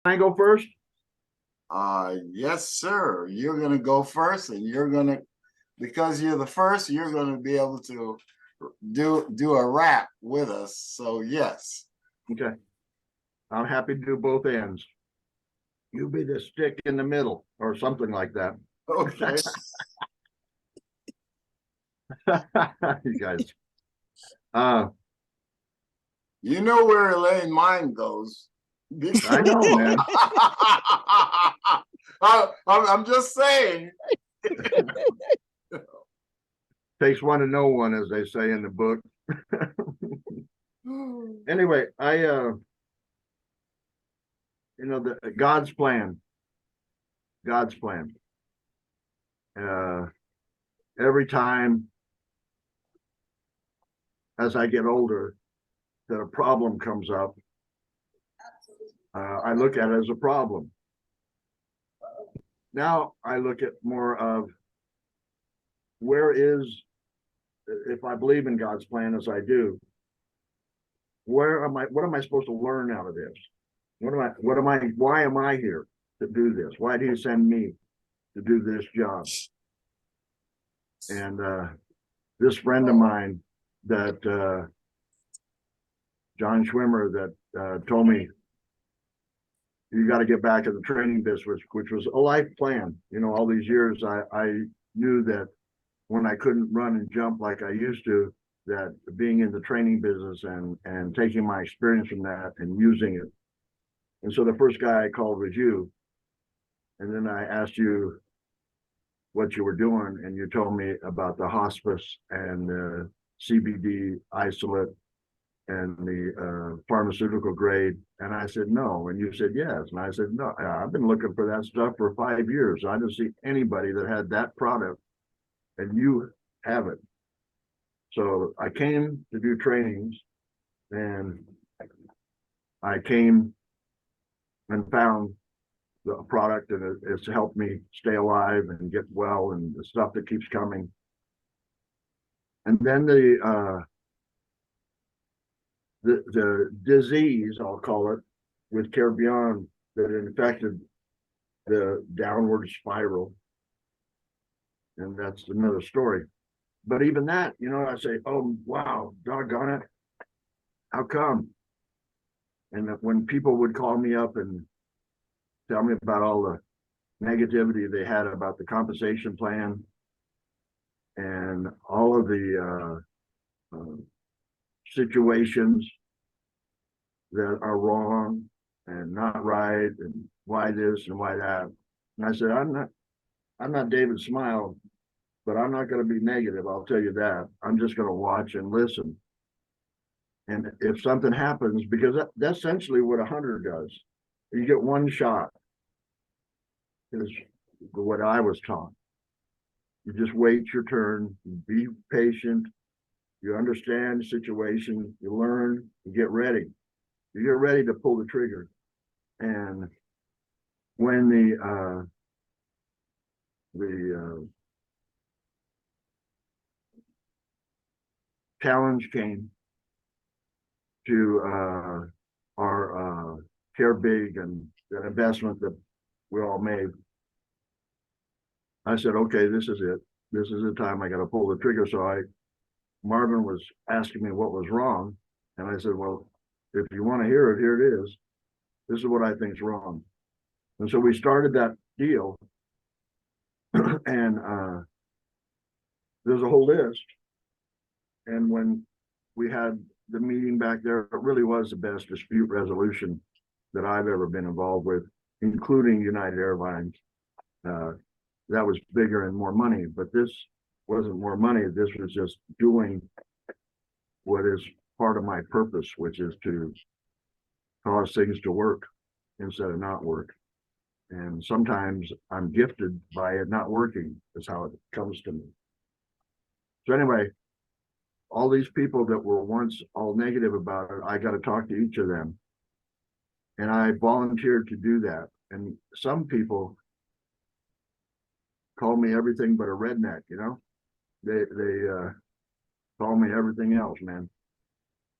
I go first? Yes, sir. You're gonna go first, and because you're the first, you're gonna be able to do a rap with us. So yes. Okay. I'm happy to do both ends. You be the stick in the middle or something like that. Okay. You guys. Uh, You know where Elaine mind goes. I know, man. I'm just saying. Takes one to know one, as they say in the book. Anyway, the God's plan. God's plan. Uh, every time as I get older that a problem comes up, I look at it as a problem. Now I look at more of where is, if I believe in God's plan as I do, what am I supposed to learn out of this? Why am I here to do this? Why do you send me to do this job? And this friend of mine that John Schwimmer that told me you got to get back to the training business, which was a life plan. All these years I knew that when I couldn't run and jump like I used to, that being in the training business and taking my experience from that and using it. And so the first guy I called was you. And then I asked you what you were doing, and you told me about the hospice and the CBD isolate and the pharmaceutical grade. And I said, no. And you said, yes. And I said, no, I've been looking for that stuff for 5 years. I didn't see anybody that had that product, and you have it. So I came to do trainings, and I came and found the product, and it's helped me stay alive and get well, and the stuff that keeps coming. And then the disease, I'll call it, with Care Beyond that infected the downward spiral, and that's another story. But even that, I say, oh wow, doggone it, how come? And when people would call me up and tell me about all the negativity they had about the compensation plan and all of the situations that are wrong and not right, and why this and why that. And I said, I'm not David Smile, but I'm not going to be negative. I'll tell you that. I'm just going to watch and listen. And if something happens, because that's essentially what a hunter does. You get one shot, is what I was taught. You just wait your turn, you be patient, you understand the situation, you learn, you get ready. You get ready to pull the trigger. And when the challenge came to our Care Big and the investment that we all made, I said, okay, this is it. This is the time I got to pull the trigger. So Marvin was asking me what was wrong. And I said, well, if you want to hear it, here it is. This is what I think is wrong. And so we started that deal. And there's a whole list. And when we had the meeting back there, it really was the best dispute resolution that I've ever been involved with, including United Airlines. That was bigger and more money, but this wasn't more money. This was just doing what is part of my purpose, which is to cause things to work instead of not work. And sometimes I'm gifted by it not working, is how it comes to me. So anyway, all these people that were once all negative about it, I got to talk to each of them. And I volunteered to do that. And some people call me everything but a redneck, They call me everything else, man.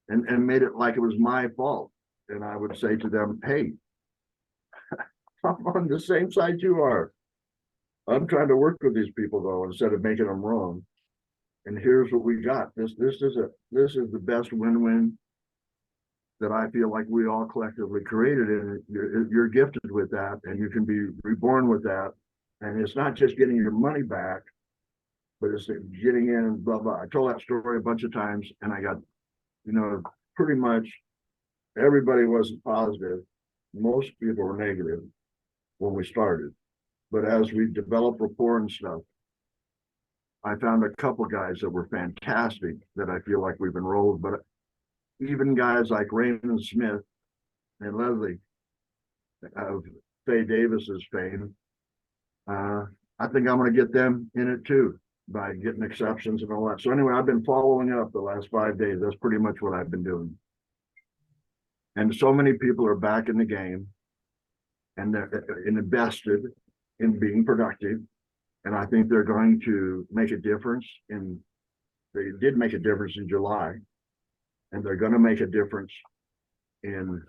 And made it like it was my fault. And I would say to them, hey, I'm on the same side you are. I'm trying to work with these people though, instead of making them wrong. And here's what we got. This is the best win-win that I feel like we all collectively created, and you're gifted with that, and you can be reborn with that. And it's not just getting your money back, but it's getting in and blah blah. I told that story a bunch of times, and I got, pretty much everybody wasn't positive. Most people were negative when we started, but as we developed rapport and stuff, I found a couple guys that were fantastic that I feel like we've enrolled, but even guys like Raymond Smith and Leslie of Faye Davis's fame, I think I'm going to get them in it too by getting exceptions and all that. So anyway, I've been following up the last 5 days. That's pretty much what I've been doing. And so many people are back in the game and they're invested in being productive. And I think they're going to make a difference they did make a difference in July, and they're going to make a difference in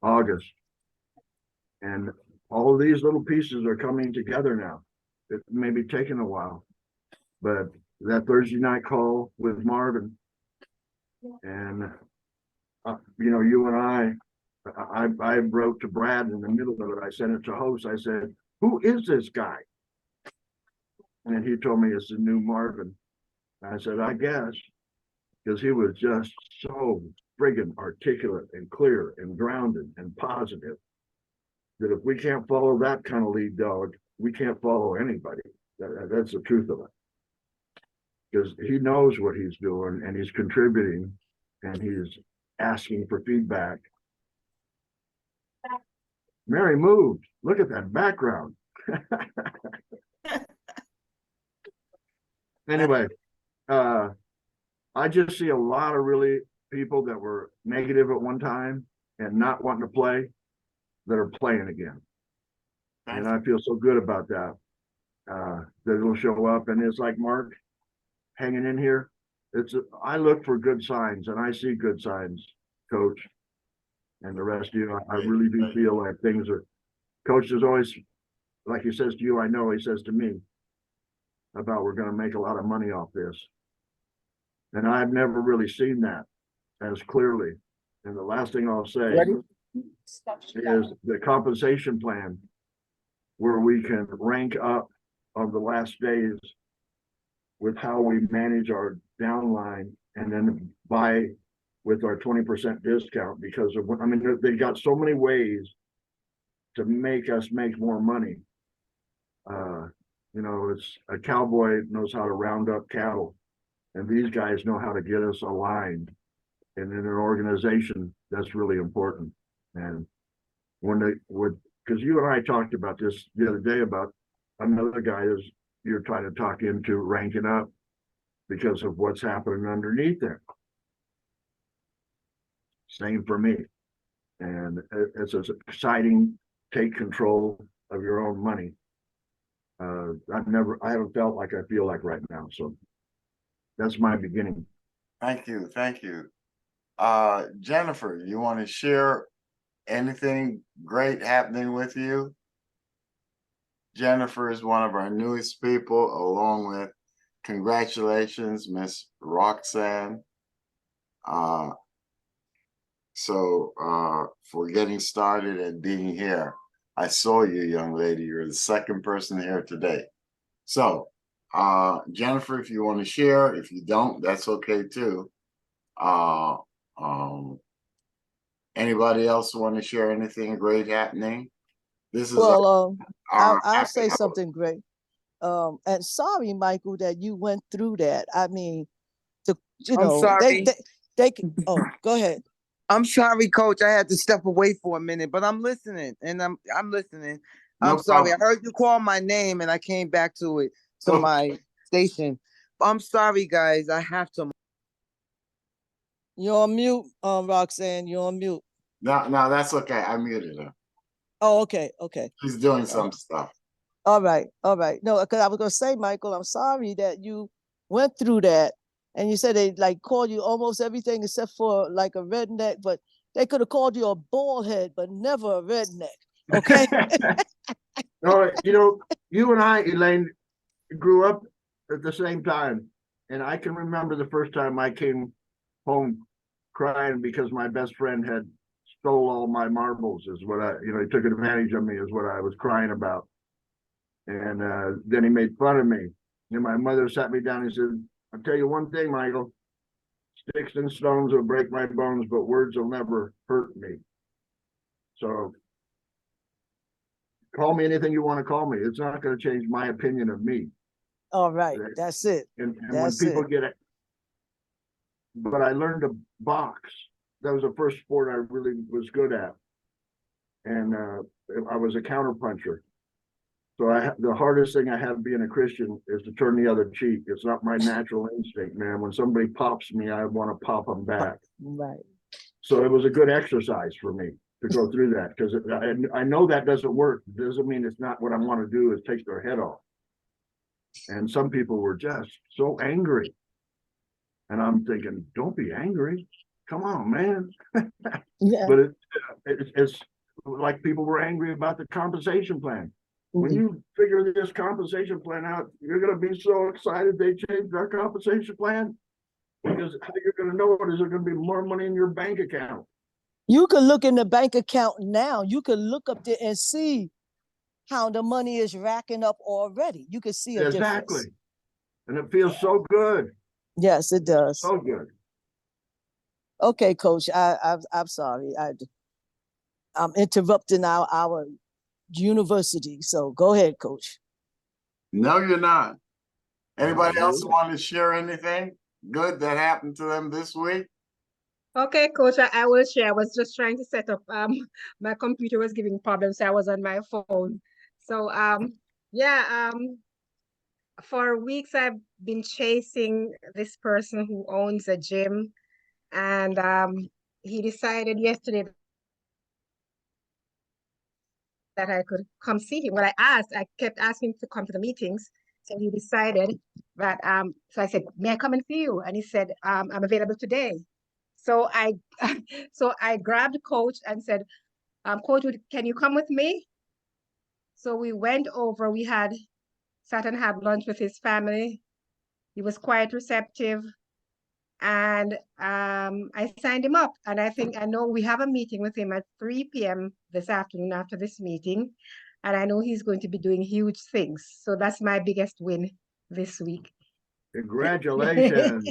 August. And all of these little pieces are coming together now. It may be taking a while, but that Thursday night call with Marvin, and you and I wrote to Brad in the middle of it. I sent it to host. I said, "Who is this guy?" And he told me it's the new Marvin. I said, "I guess," because he was just so friggin' articulate and clear and grounded and positive that if we can't follow that kind of lead dog, we can't follow anybody. That's the truth of it. Because he knows what he's doing and he's contributing and he's asking for feedback. Mary moved. Look at that background. Anyway, I just see a lot of really people that were negative at one time and not wanting to play that are playing again. And I feel so good about that. That it'll show up. And it's like Mark hanging in here. I look for good signs and I see good signs, Coach. And the rest of you, I really do feel like things are. Coach is always, like he says to you, I know he says to me about we're going to make a lot of money off this. And I've never really seen that as clearly. And the last thing I'll say is the compensation plan, where we can rank up on the last days with how we manage our downline and then buy with our 20% discount, because of, they got so many ways to make us make more money. It's a cowboy knows how to round up cattle, and these guys know how to get us aligned. And in an organization, that's really important. And because you and I talked about this the other day about another guy you're trying to talk into ranking up because of what's happening underneath there. Same for me. And it's exciting. Take control of your own money. I haven't felt like I feel like right now. So that's my beginning. Thank you. Jennifer, you want to share anything great happening with you? Jennifer is one of our newest people, along with congratulations, Miss Roxanne. For getting started and being here. I saw you, young lady. You're the second person here today. So, Jennifer, if you want to share, if you don't, that's okay too. Anybody else want to share anything great happening? This is I'll say something great. And sorry, Michael, that you went through that. I mean, I'm sorry. They oh, go ahead. I'm sorry, Coach. I had to step away for a minute, but I'm listening, and I'm listening. I'm sorry. I heard you call my name, and I came back to it my station. I'm sorry, guys. I have to. You're on mute, Roxanne. You're on mute. No, that's okay. I muted her. Oh, okay. She's doing some stuff. All right. No, because I was gonna say, Michael, I'm sorry that you went through that. And you said they like called you almost everything except for like a redneck, but They could have called you a bald head, but never a redneck. Okay. No, you know, you and I, Elaine, grew up at the same time. And I can remember the first time I came home crying because my best friend had stole all my marbles, is what I, he took advantage of me, is what I was crying about. And then he made fun of me. And my mother sat me down and said, I'll tell you one thing, Michael, sticks and stones will break my bones, but words will never hurt me. So call me anything you want to call me. It's not going to change my opinion of me. All right. That's it. And That's when people it. get it, but I learned to box. That was the first sport I really was good at. And I was a counterpuncher. So the hardest thing I have being a Christian is to turn the other cheek. It's not my natural instinct, man. When somebody pops me, I want to pop them back. Right. So it was a good exercise for me to go through that, because I know that doesn't work. It doesn't mean it's not what I want to do, is take their head off. And some people were just so angry. And I'm thinking, don't be angry. Come on, man. Yeah. But it's like people were angry about the compensation plan. When you figure this compensation plan out, you're going to be so excited they changed our compensation plan, because how you're going to know it is there going to be more money in your bank account. You can look in the bank account now. You can look up there and see how the money is racking up already. You can see a Exactly. difference. And it feels so good. Yes, it does. So good. Okay, Coach. I'm sorry. I'm interrupting our university. So go ahead, Coach. No, you're not. Anybody else want to share anything good that happened to them this week? Okay, Coach, I will share. I was just trying to set up. My computer was giving problems, so I was on my phone. So yeah, for weeks I've been chasing this person who owns a gym, and he decided yesterday that I could come see him. When I kept asking him to come to the meetings. So he decided that, so I said, may I come and see you? And he said, I'm available today. So I, so I grabbed Coach and said, Coach, can you come with me? So we went over, sat and had lunch with his family. He was quite receptive. And I signed him up. And I know we have a meeting with him at 3 p.m. this afternoon after this meeting. And I know he's going to be doing huge things. So that's my biggest win this week. Congratulations.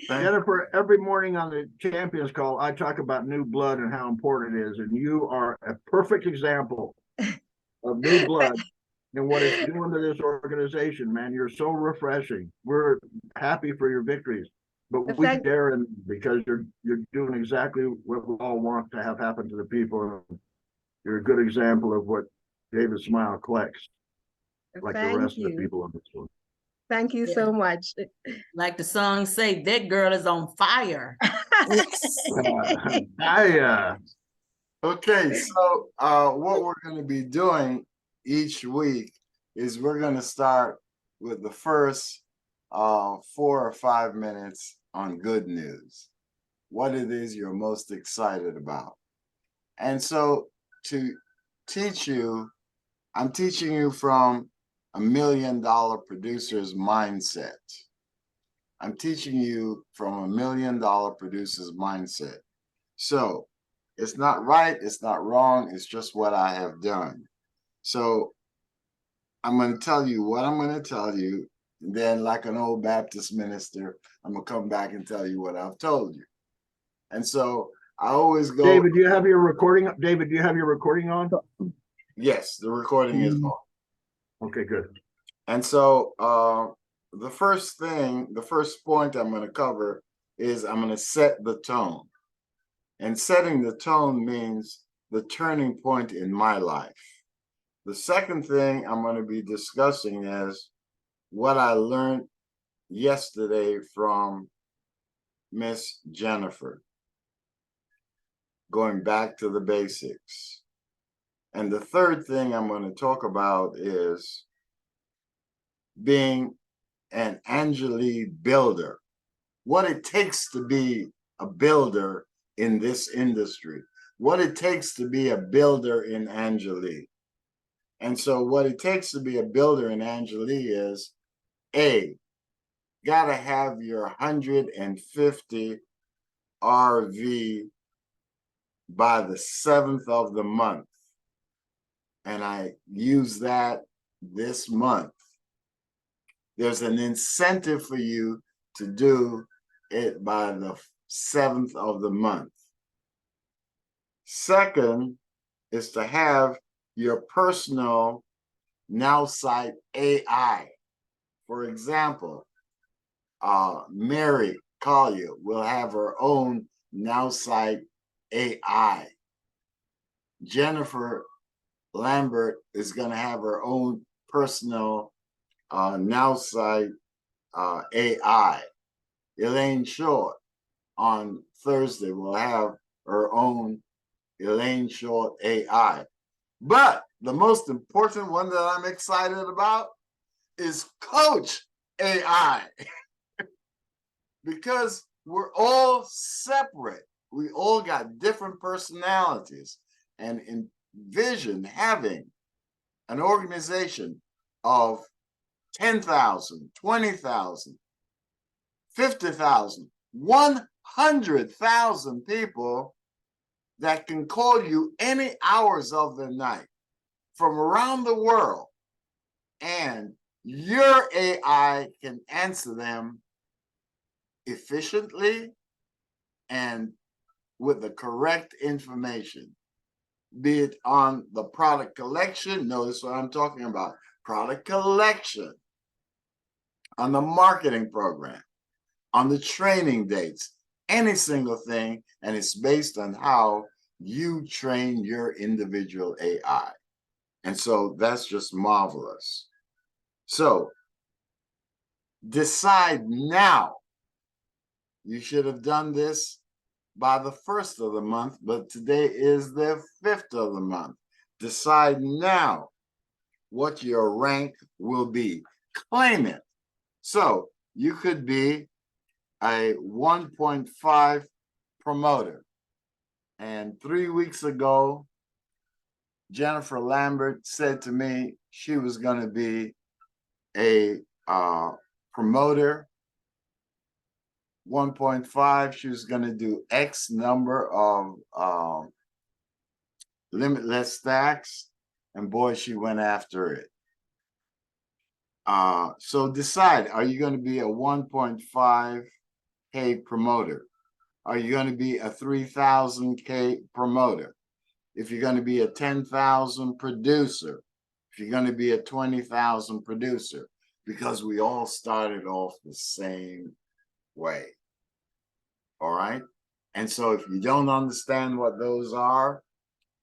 Jennifer, every morning on the Champions Call, I talk about new blood and how important it is. And you are a perfect example of new blood and what it's doing to this organization, man. You're so refreshing. We're happy for your victories. But we dare, and because you're doing exactly what we all want to have happen to the people. You're a good example of what David Smile collects, like the rest of the people on this one. Thank you so much. Like the song say, that girl is on fire. Okay, so what we're going to be doing each week is we're going to start with the first 4 or 5 minutes on good news, what it is you're most excited about. And so to teach you, I'm teaching you from $1 million producer's mindset. I'm teaching you from $1 million producer's mindset. So it's not right, it's not wrong, it's just what I have done. So I'm going to tell you what I'm going to tell you. And then, like an old Baptist minister, I'm going to come back and tell you what I've told you. And so I always go. David, do you have your recording? David, do you have your recording on? Yes, the recording is on. Okay, good. And so the first point I'm going to cover is I'm going to set the tone. And setting the tone means the turning point in my life. The second thing I'm going to be discussing is what I learned yesterday from Miss Jennifer, going back to the basics. And the third thing I'm going to talk about is being an Angeli builder, what it takes to be a builder in this industry, what it takes to be a builder in Angeles. And so what it takes to be a builder in Angeles is, A, gotta have your 150 RV by the 7th of the month. And I use that this month. There's an incentive for you to do it by the 7th of the month. Second is to have your personal Now Site AI. For example, Mary Collier will have her own Now Site AI. Jennifer Lambert is going to have her own personal Now Site AI. Elaine Short on Thursday will have her own Elaine Short AI. But the most important one that I'm excited about is Coach AI. Because we're all separate. We all got different personalities. And envision having an organization of 10,000, 20,000, 50,000, 100,000 people that can call you any hours of the night from around the world, and your AI can answer them efficiently and with the correct information, be it on the product collection. Notice what I'm talking about, product collection, on the marketing program, on the training dates, any single thing, and it's based on how you train your individual AI. And so that's just marvelous. So decide now. You should have done this by the 1st of the month, but today is the 5th of the month. Decide now what your rank will be. Claim it. So you could be a 1.5 promoter. And 3 weeks ago, Jennifer Lambert said to me she was going to be a promoter 1.5. She was going to do X number of limitless stacks, and boy, she went after it. So decide, are you going to be a 1.5K promoter? Are you going to be a 3,000K promoter? If you're going to be a 10,000 producer, if you're going to be a 20,000 producer, because we all started off the same way. All right. And so if you don't understand what those are,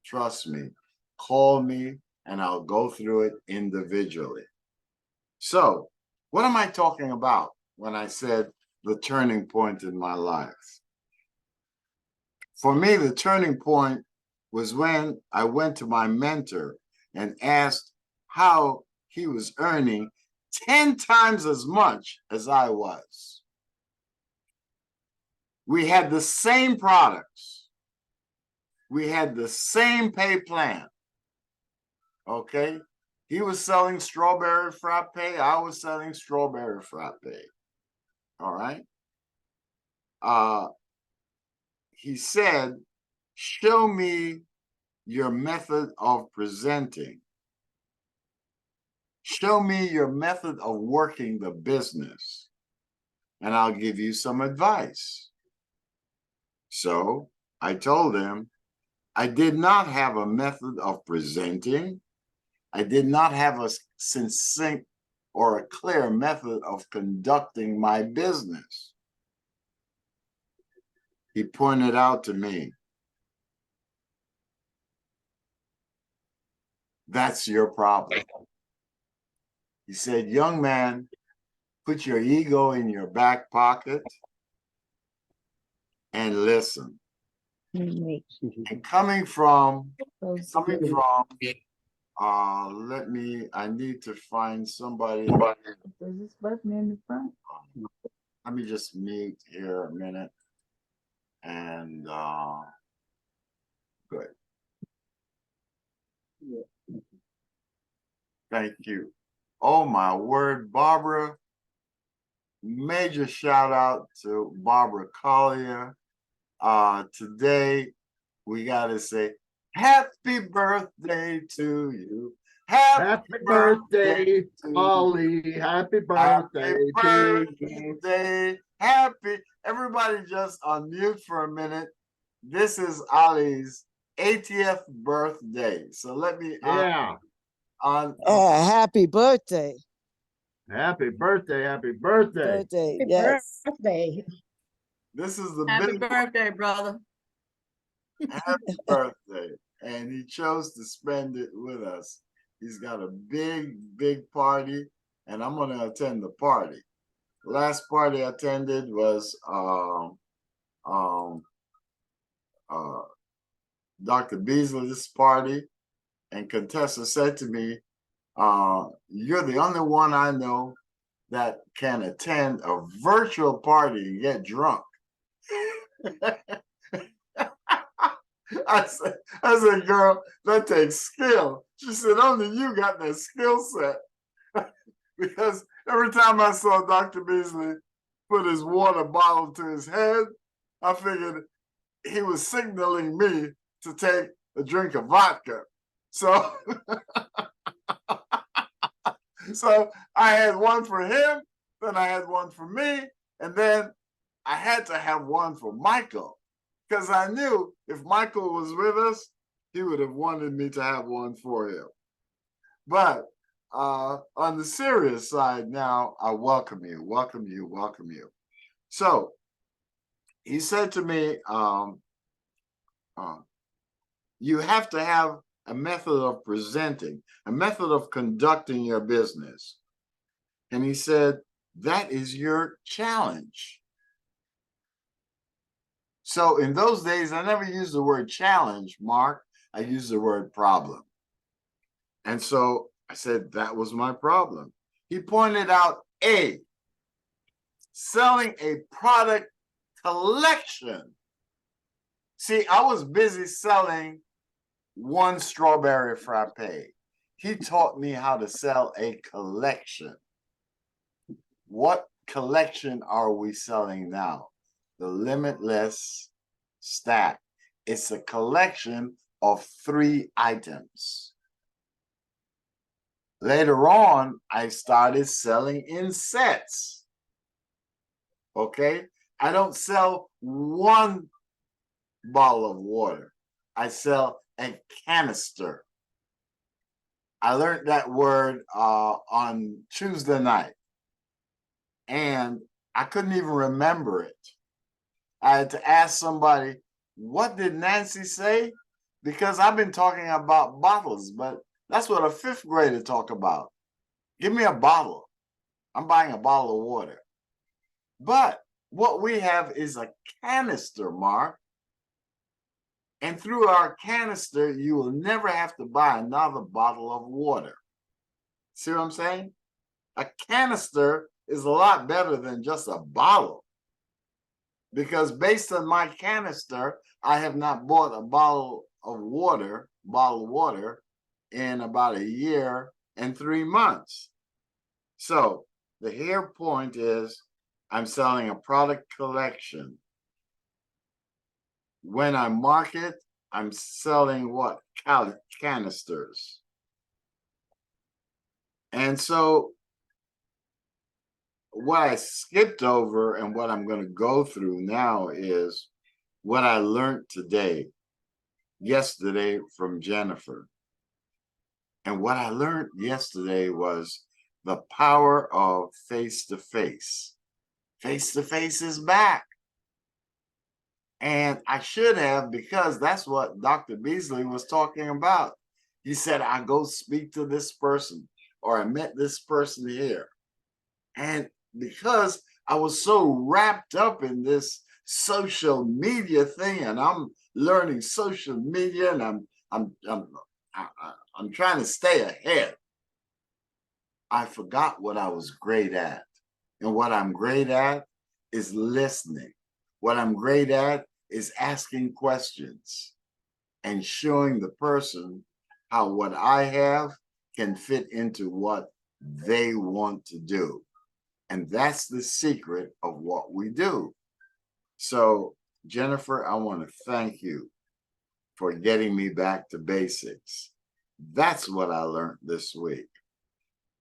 trust me, call me and I'll go through it individually. So what am I talking about when I said the turning point in my life? For me, the turning point was when I went to my mentor and asked how he was earning 10 times as much as I was. We had the same products. We had the same pay plan. Okay? He was selling strawberry frappe. I was selling strawberry frappe. All right? He said, show me your method of presenting. Show me your method of working the business, and I'll give you some advice. So I told him I did not have a method of presenting. I did not have a succinct or a clear method of conducting my business. He pointed out to me, that's your problem. He said, young man, put your ego in your back pocket and listen. And coming from, I need to find somebody. There's this button in the front. Let me just mute here a minute. And good. Thank you. Oh my word, Barbara. Major shout out to Barbara Collier. Today we gotta say happy birthday to you. Happy birthday, to Holly. Happy Happy birthday to you. birthday. Happy. Everybody just unmute for a minute. This is Ali's 80th birthday. So let me Yeah. Happy birthday. Happy birthday. Happy birthday. Birthday. Happy Yes. birthday. this is the Happy big birthday, brother. happy birthday. And he chose to spend it with us. He's got a big party, and I'm gonna attend the party. The last party I attended was Dr. Beasley's party, and Contessa said to me, you're the only one I know that can attend a virtual party and get drunk. I said, girl, that takes skill. She said, only you got that skill set. Because every time I saw Dr. Beasley put his water bottle to his head, I figured he was signaling me to take a drink of vodka. So, so I had one for him, then I had one for me, and then I had to have one for Michael, because I knew if Michael was with us, he would have wanted me to have one for him. But on the serious side now, I welcome you. So he said to me, you have to have a method of presenting, a method of conducting your business. And he said, that is your challenge. So in those days, I never used the word challenge, Mark. I used the word problem. And so I said, that was my problem. He pointed out selling a product collection. See, I was busy selling one strawberry frappe. He taught me how to sell a collection. What collection are we selling now? The Limitless Stack. It's a collection of 3 items. Later on, I started selling in sets. Okay? I don't sell one bottle of water. I sell a canister. I learned that word on Tuesday night, and I couldn't even remember it. I had to ask somebody, what did Nancy say? Because I've been talking about bottles, but that's what a 5th grader talk about. Give me a bottle. I'm buying a bottle of water. But what we have is a canister, Mark. And through our canister, you will never have to buy another bottle of water. See what I'm saying? A canister is a lot better than just a bottle. Because based on my canister, I have not bought a bottled water in about 1 year and 3 months. So the here point is I'm selling a product collection. When I market, I'm selling what? Canisters. And so what I skipped over and what I'm going to go through now is what I learned yesterday from Jennifer. And what I learned yesterday was the power of face-to-face. Face-to-face is back. And I should have, because that's what Dr. Beasley was talking about. He said, I go speak to this person, or I met this person here. And because I was so wrapped up in this social media thing, and I'm learning social media, and I'm trying to stay ahead, I forgot what I was great at. And what I'm great at is listening. What I'm great at is asking questions and showing the person how what I have can fit into what they want to do. And that's the secret of what we do. So, Jennifer, I want to thank you for getting me back to basics. That's what I learned this week.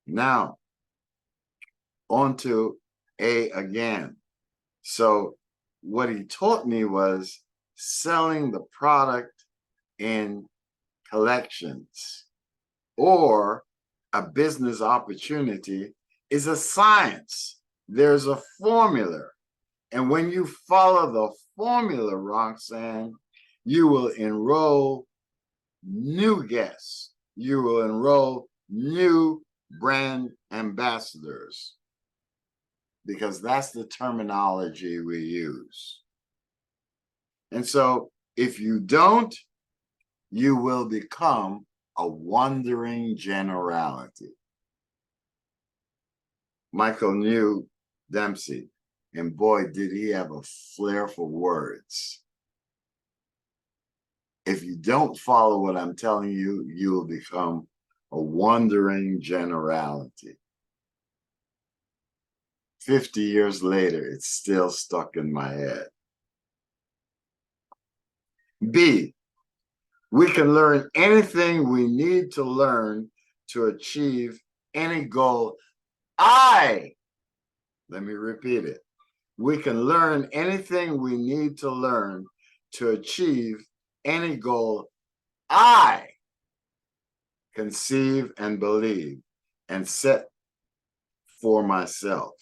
Now, on to A again. So, what he taught me was selling the product in collections, or a business opportunity is a science. There's a formula. And when you follow the formula, Roxanne, you will enroll new guests. You will enroll new brand ambassadors, because that's the terminology we use. And so if you don't, you will become a wandering generality. Michael knew Dempsey, and boy, did he have a flair for words. If you don't follow what I'm telling you, you will become a wandering generality. 50 years later, it's still stuck in my head. B, we can learn anything we need to learn to achieve any goal. Let me repeat it. We can learn anything we need to learn to achieve any goal I conceive and believe and set for myself.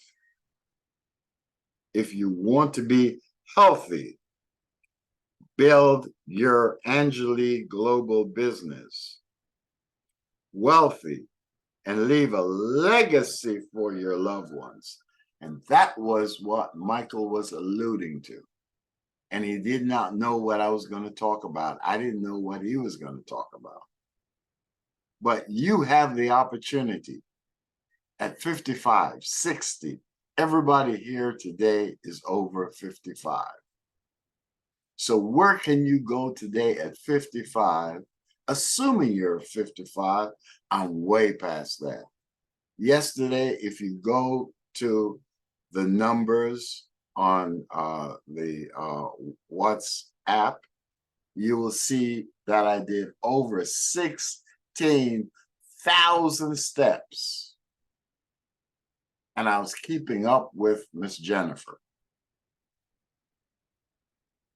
If you want to be healthy, build your Angeli global business, wealthy, and leave a legacy for your loved ones. And that was what Michael was alluding to. And he did not know what I was going to talk about. I didn't know what he was going to talk about. But you have the opportunity at 55, 60. Everybody here today is over 55. So where can you go today at 55? Assuming you're 55, I'm way past that. Yesterday, if you go to the numbers on the WhatsApp, you will see that I did over 16,000 steps. And I was keeping up with Miss Jennifer.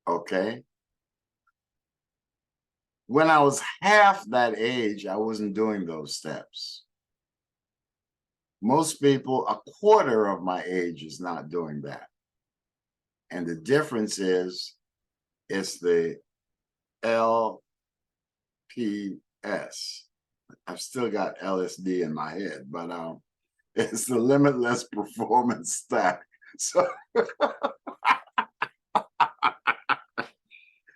Okay. When I was half that age, I wasn't doing those steps. Most people, a quarter of my age is not doing that. And the difference is, it's the LPS. I've still got LSD in my head, but it's the limitless performance stack. So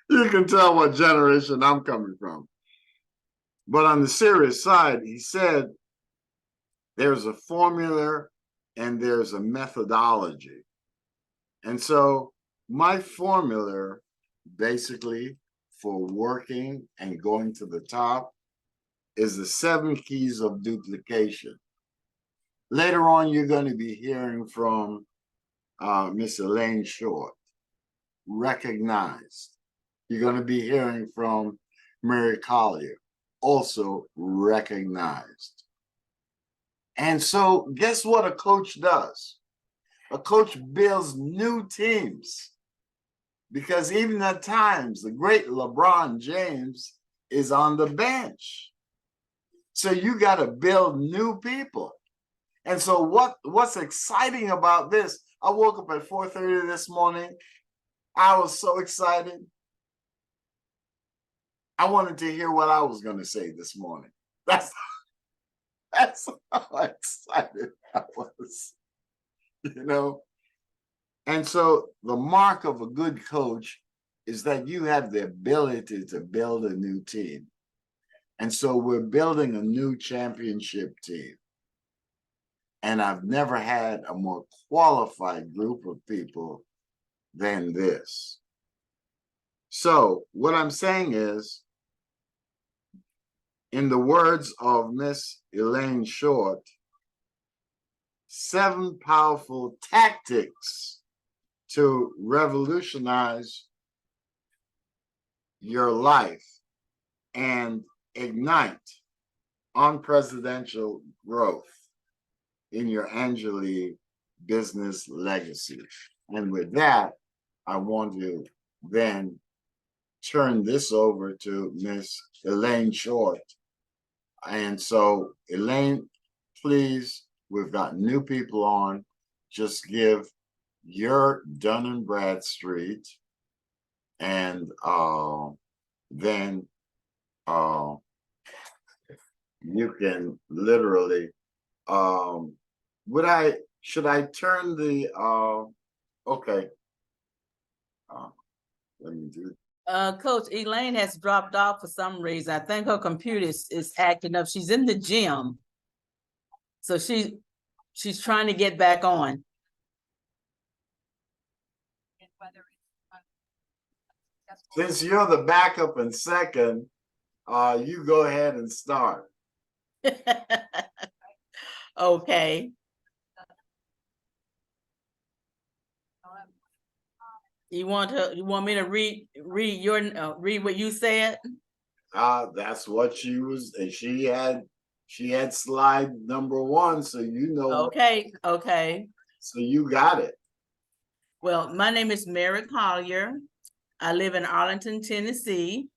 you can tell what generation I'm coming from. But on the serious side, he said there's a formula and there's a methodology. And so my formula, basically, for working and going to the top is the 7 keys of duplication. Later on, you're going to be hearing from Miss Elaine Short, recognized. You're going to be hearing from Mary Collier, also recognized. And so guess what a coach does? A coach builds new teams, because even at times, the great LeBron James is on the bench. So you got to build new people. And so what's exciting about this, I woke up at 4:30 this morning. I was so excited. I wanted to hear what I was going to say this morning. That's how excited I was, you know. And so the mark of a good coach is that you have the ability to build a new team. And so we're building a new championship team. And I've never had a more qualified group of people than this. So what I'm saying is, in the words of Miss Elaine Short, 7 powerful tactics to revolutionize your life and ignite unprecedented growth in your Angeli business legacy. And with that, I want to then turn this over to Miss Elaine Short. And so, Elaine, please, we've got new people on. Just give your Dun and Bradstreet, and then you can literally should I turn the okay. Let me do. Coach Elaine has dropped off for some reason. I think her computer is acting up. She's in the gym. So she's trying to get back on. Since you're the backup and second, you go ahead and start. Okay. You want me to read what you said? That's what she was, and she had slide number 1, so you know. Okay. So you got it. Well, my name is Mary Collier. I live in Arlington, Tennessee.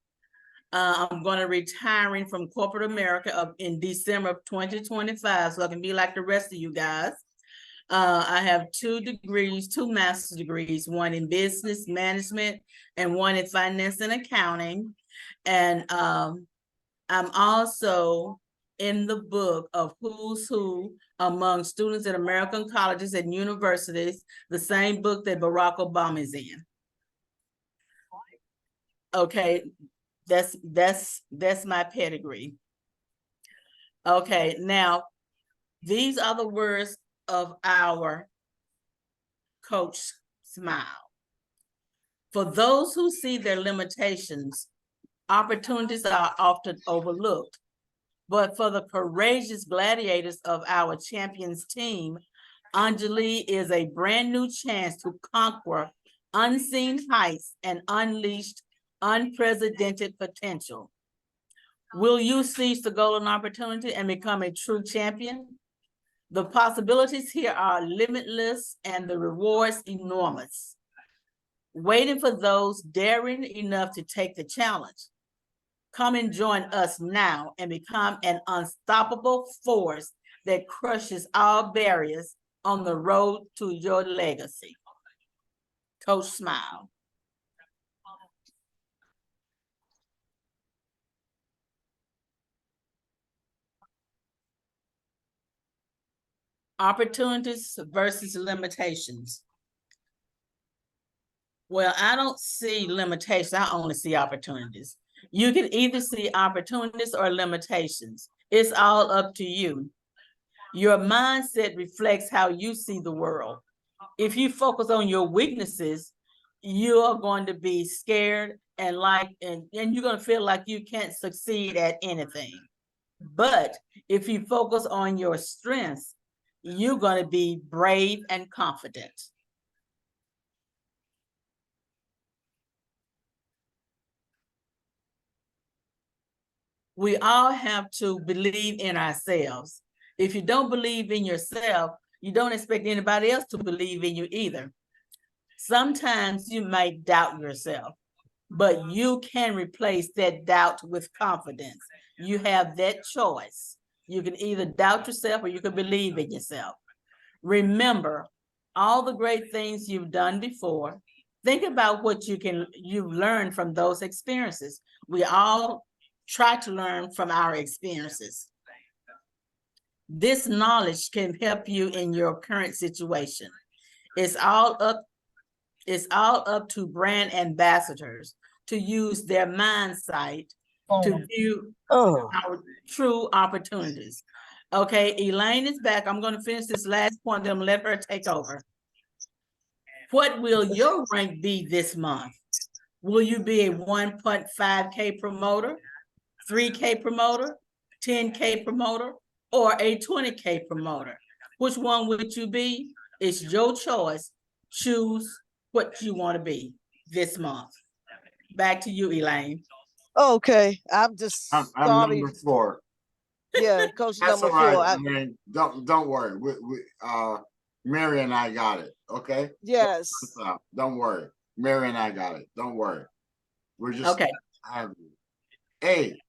I'm going to retiring from corporate America in December of 2025, so I can be like the rest of you guys. I have 2 degrees, 2 master's degrees, one in business management and one in finance and accounting. And I'm also in the book of Who's Who Among Students at American Colleges and Universities, the same book that Barack Obama is in. Okay, that's my pedigree. Okay, now these are the words of our Coach Smile. For those who see their limitations, opportunities are often overlooked. But for the courageous gladiators of our champions team, Angeli is a brand new chance to conquer unseen heights and unleash unprecedented potential. Will you seize the golden opportunity and become a true champion? The possibilities here are limitless and the rewards enormous. Waiting for those daring enough to take the challenge. Come and join us now and become an unstoppable force that crushes all barriers on the road to your legacy. Coach Smile. Opportunities versus limitations. Well, I don't see limitations. I only see opportunities. You can either see opportunities or limitations. It's all up to you. Your mindset reflects how you see the world. If you focus on your weaknesses, you are going to be scared and you're going to feel like you can't succeed at anything. But if you focus on your strengths, you're going to be brave and confident. We all have to believe in ourselves. If you don't believe in yourself, you don't expect anybody else to believe in you either. Sometimes you might doubt yourself, but you can replace that doubt with confidence. You have that choice. You can either doubt yourself or you can believe in yourself. Remember all the great things you've done before. Think about what you've learned from those experiences. We all try to learn from our experiences. This knowledge can help you in your current situation. It's all up to brand ambassadors to use their mindset to view our true opportunities. Okay, Elaine is back. I'm going to finish this last point, then let her take over. What will your rank be this month? Will you be a 1.5K promoter, 3K promoter, 10K promoter, or a 20K promoter? Which one would you be? It's your choice. Choose what you want to be this month. Back to you, Elaine. Okay, I'm just I'm sorry. number 4. Yeah, coach That's number all right. 4. I mean, don't worry. Mary and I got it. Okay. Yes. Don't worry. Mary and I got it. Don't worry. We're just Okay. have you. Hey,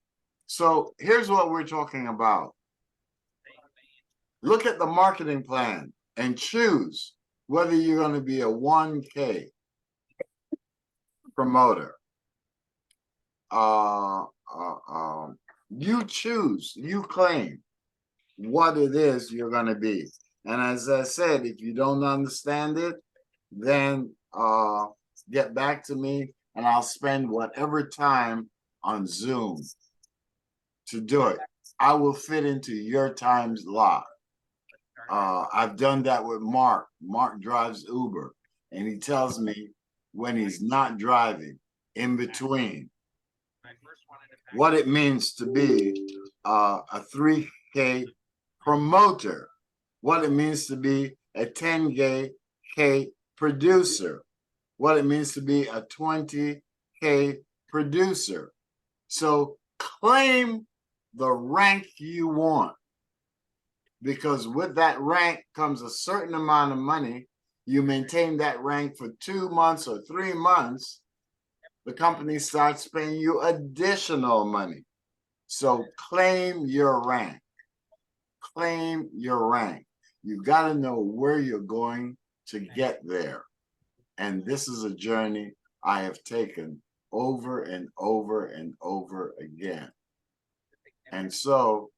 so here's what we're talking about. Look at the marketing plan and choose whether you're going to be a 1K promoter. You choose, you claim what it is you're going to be. And as I said, if you don't understand it, then get back to me and I'll spend whatever time on Zoom to do it. I will fit into your time slot. I've done that with Mark. Mark drives Uber, and he tells me when he's not driving, in between, what it means to be a 3K promoter, what it means to be a 10K producer, what it means to be a 20K producer. So claim the rank you want, because with that rank comes a certain amount of money. You maintain that rank for 2 months or 3 months, the company starts paying you additional money. So claim your rank. Claim your rank. You've got to know where you're going to get there. And this is a journey I have taken over and over and over again. And so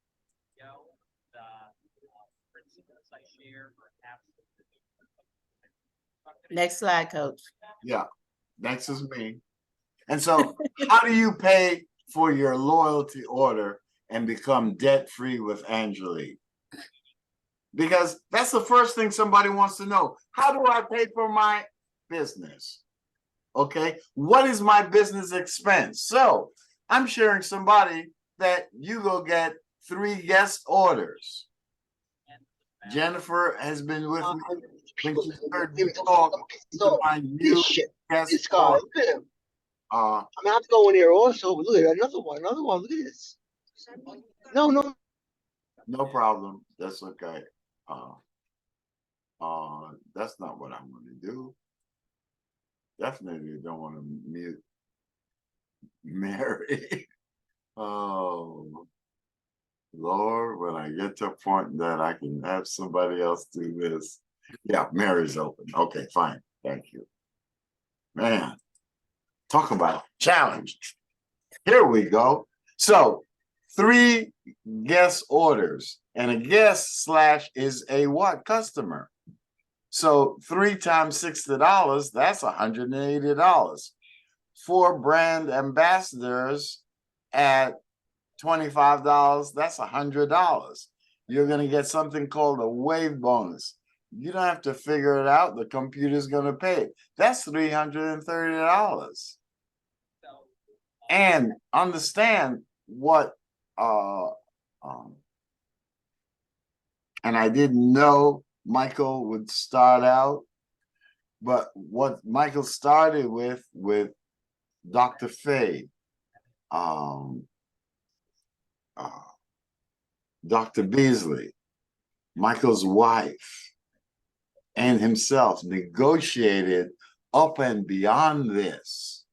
Next slide, coach. yeah, next is me. And so how do you pay for your loyalty order and become debt-free with Angelique? Because that's the first thing somebody wants to know. How do I pay for my business? Okay, what is my business expense? So I'm sharing somebody that you go get 3 guest orders. Jennifer has been with me when she heard me talk to my new guest order. Look at him. Uh, I mean, I have to go in here also, but look at another one. Look at this. No. no problem. That's okay. That's not what I'm going to do. Definitely don't want to mute Mary. Oh, Lord, when I get to a point that I can have somebody else do this. Yeah, Mary's open. Okay, fine. Thank you. Man, talk about challenge. Here we go. So 3 guest orders, and a guest slash is a what? Customer. So 3 times $60, that's $180. 4 brand ambassadors at $25, that's $100. You're going to get something called a wave bonus. You don't have to figure it out. The computer's going to pay it. That's $330. And understand what, and I didn't know Michael would start out, but what Michael started with Dr. Faye, Dr. Beasley, Michael's wife, and himself negotiated up and beyond this,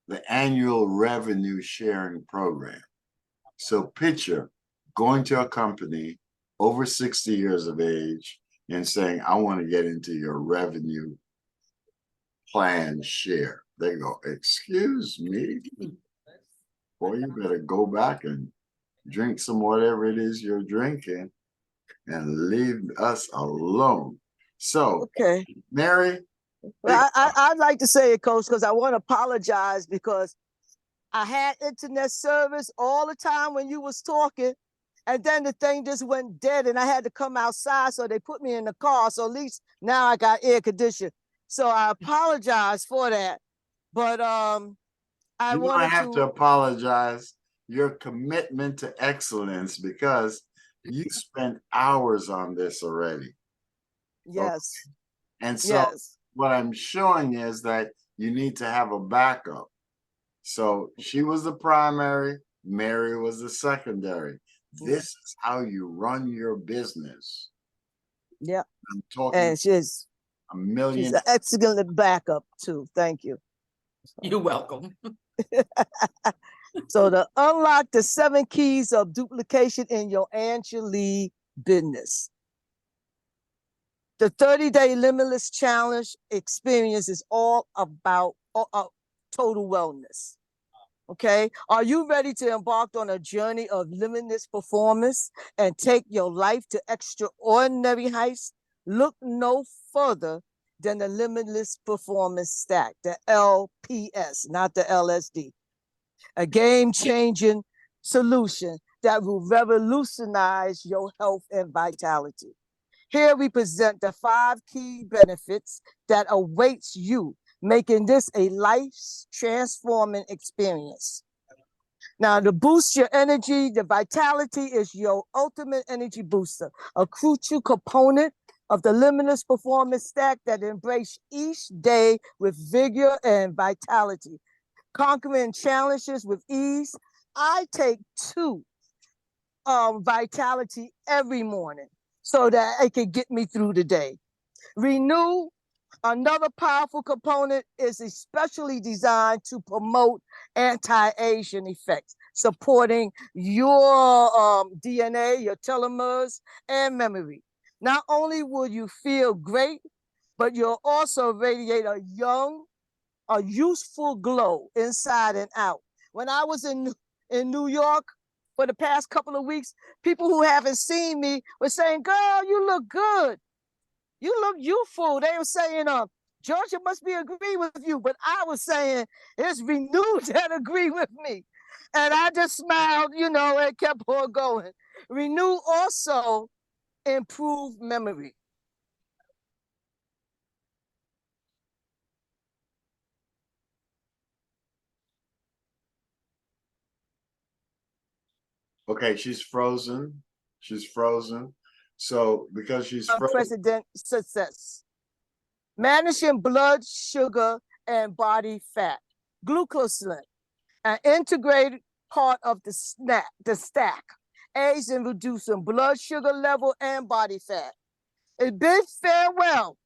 the annual revenue sharing program. So picture going to a company over 60 years of age and saying, I want to get into your revenue plan share. They go, excuse me? Boy, you better go back and drink some whatever it is you're drinking and leave us alone. So, Okay. Mary. Well, I'd like to say it, Coach, because I want to apologize because I had internet service all the time when you was talking, and then the thing just went dead and I had to come outside, so they put me in the car. So at least now I got air conditioning. So I apologize for that. But I You don't wanted have to apologize. Your commitment to excellence, because you spent hours on this already. yes, And so yes. what I'm showing is that you need to have a backup. So she was the primary, Mary was the secondary. This is how you run your business. Yeah. I'm talking And she's a million. an excellent backup too. Thank you. You're welcome. So to unlock the 7 keys of duplication in your Angela business. The 30-day limitless challenge experience is all about total wellness. Okay. Are you ready to embark on a journey of limitless performance and take your life to extraordinary heights? Look no further than the limitless performance stack, the LPS, not the LSD. A game-changing solution that will revolutionize your health and vitality. Here we present the 5 key benefits that awaits you, making this a life-transforming experience. Now, to boost your energy, the vitality is your ultimate energy booster, a crucial component of the limitless performance stack that embrace each day with vigor and vitality. Conquering challenges with ease. I take 2 vitality every morning so that it can get me through the day. Renew, another powerful component, is especially designed to promote anti-aging effects, supporting your DNA, your telomeres, and memory. Not only will you feel great, but you'll also radiate a youthful glow inside and out. When I was in New York for the past couple of weeks, people who haven't seen me were saying, "Girl, you look good. You look youthful." They were saying, "Georgia must be agree with you," but I was saying it's renewed that agree with me. And I just smiled, and kept on going. Renew also improve memory. Okay, she's frozen. She's frozen. So because she's frozen, Unprecedented success. Managing blood sugar and body fat. Glucosamine, an integrated part of the stack, aids in reducing blood sugar level and body fat. It bids farewell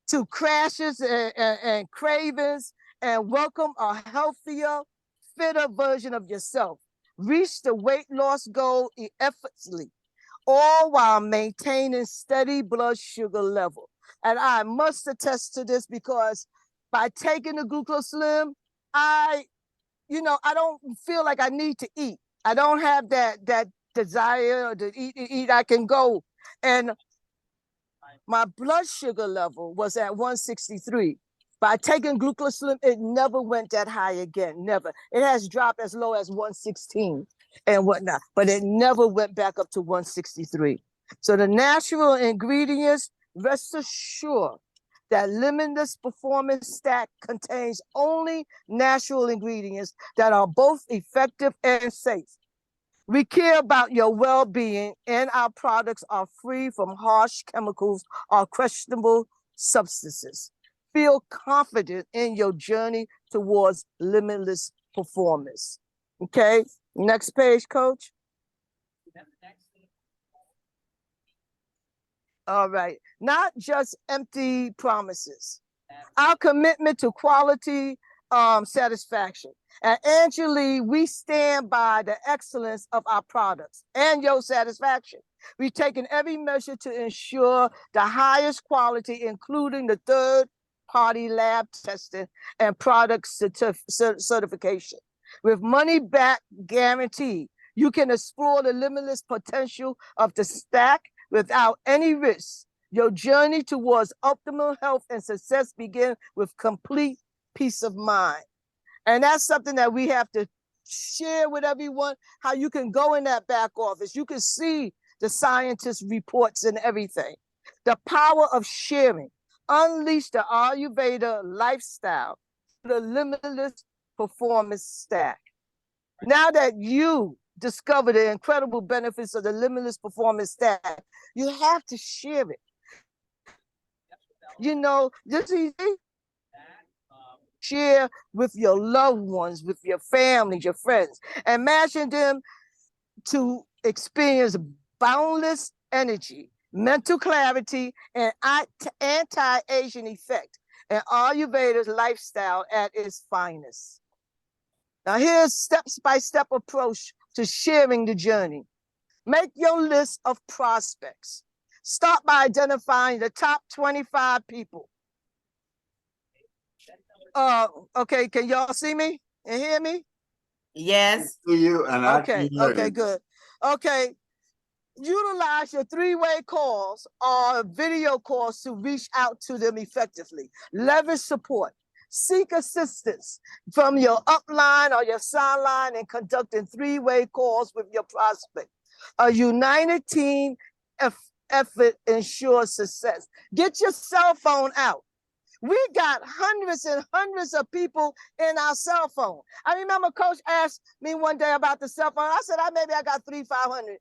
to crashes and cravings and welcome a healthier, fitter version of yourself. Reach the weight loss goal effortlessly, all while maintaining steady blood sugar level. And I must attest to this because by taking the glucoslim, I don't feel like I need to eat. I don't have that desire to eat. I can go. And my blood sugar level was at 163. By taking glucoslim, it never went that high again, never. It has dropped as low as 116 and whatnot, but it never went back up to 163. So the natural ingredients, rest assured that limitless performance stack contains only natural ingredients that are both effective and safe. We care about your well-being, and our products are free from harsh chemicals or questionable substances. Feel confident in your journey towards limitless performance. Okay, next page, Coach. All right, not just empty promises. Our commitment to quality satisfaction. At Angela, we stand by the excellence of our products and your satisfaction. We've taken every measure to ensure the highest quality, including the third-party lab testing and product certification. With money-back guarantee, you can explore the limitless potential of the stack without any risk. Your journey towards optimal health and success begins with complete peace of mind. And that's something that we have to share with everyone, how you can go in that back office. You can see the scientists' reports and everything. The power of sharing. unleash the Ayurveda lifestyle, the limitless performance stack. Now that you discover the incredible benefits of the limitless performance stack, you have to share it. You know, this is share with your loved ones, with your family, your friends, and imagine them to experience boundless energy, mental clarity, and anti-aging effect, and Ayurveda's lifestyle at its finest. Now here's step-by-step approach to sharing the journey. Make your list of prospects. Start by identifying the top 25 people. Okay, can y'all see me and hear me? Yes. To you and I can hear Okay, you. good. Okay, utilize your three-way calls or video calls to reach out to them effectively. Leverage support. Seek assistance from your upline or your sideline in conducting three-way calls with your prospect. A united team effort ensures success. Get your cell phone out. We got hundreds and hundreds of people in our cell phone. I remember Coach asked me one day about the cell phone. I said, maybe I got 300-500.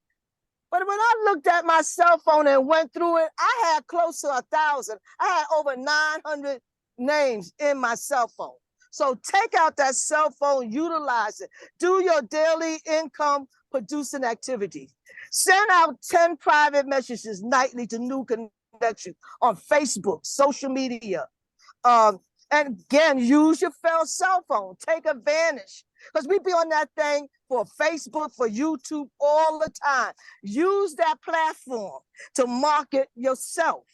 But when I looked at my cell phone and went through it, I had close to 1,000. I had over 900 names in my cell phone. So take out that cell phone, utilize it. Do your daily income producing activity. Send out 10 private messages nightly to new connections on Facebook, social media. And again, use your cell phone. Take advantage. Because we be on that thing for Facebook, for YouTube all the time. Use that platform to market yourself.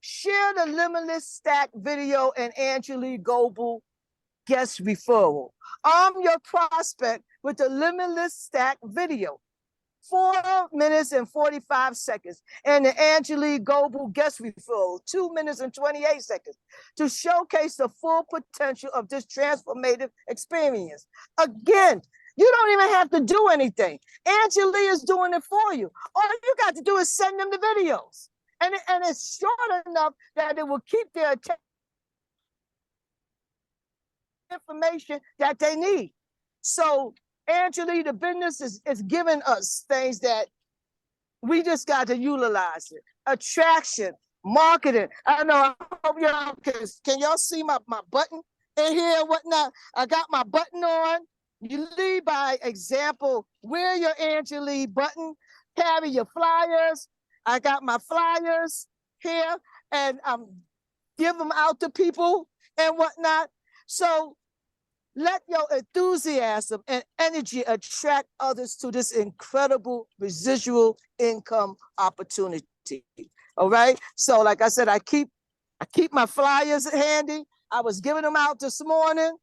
Share the Limitless Stack video and Angelique Goebel guest referral. Arm your prospect with the Limitless Stack video. 4 minutes and 45 seconds. And the Angelique Goebel guest referral, 2 minutes and 28 seconds, to showcase the full potential of this transformative experience. Again, you don't even have to do anything. Angelique is doing it for you. All you got to do is send them the videos. And it's short enough that it will keep their information that they need. So Angelique, the business is giving us things that we just got to utilize it. Attraction, marketing. I know, I hope y'all can y'all see my button in here and whatnot? I got my button on. You lead by example. Wear your Angelique button. Carry your flyers. I got my flyers here and give them out to people and whatnot. So let your enthusiasm and energy attract others to this incredible residual income opportunity. All right. So like I said, I keep my flyers handy. I was giving them out this morning.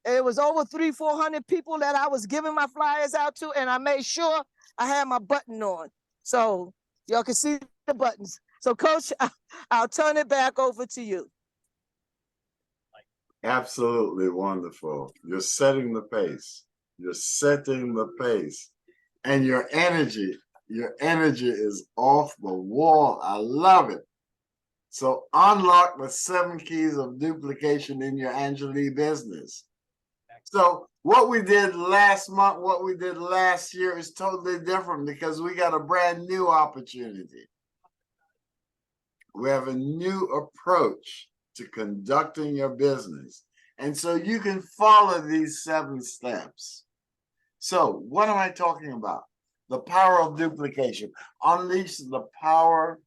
It was over 300-400 people that I was giving my flyers out to, and I made sure I had my button on. So y'all can see the buttons. So Coach, I'll turn it back over to you. Absolutely wonderful. You're setting the pace. You're setting the pace. And your energy is off the wall. I love it. So unlock the 7 keys of duplication in your Angelique business. So what we did last month, what we did last year is totally different because we got a brand new opportunity. We have a new approach to conducting your business. And so you can follow these 7 steps. So what am I talking about? The power of duplication. Unleash the power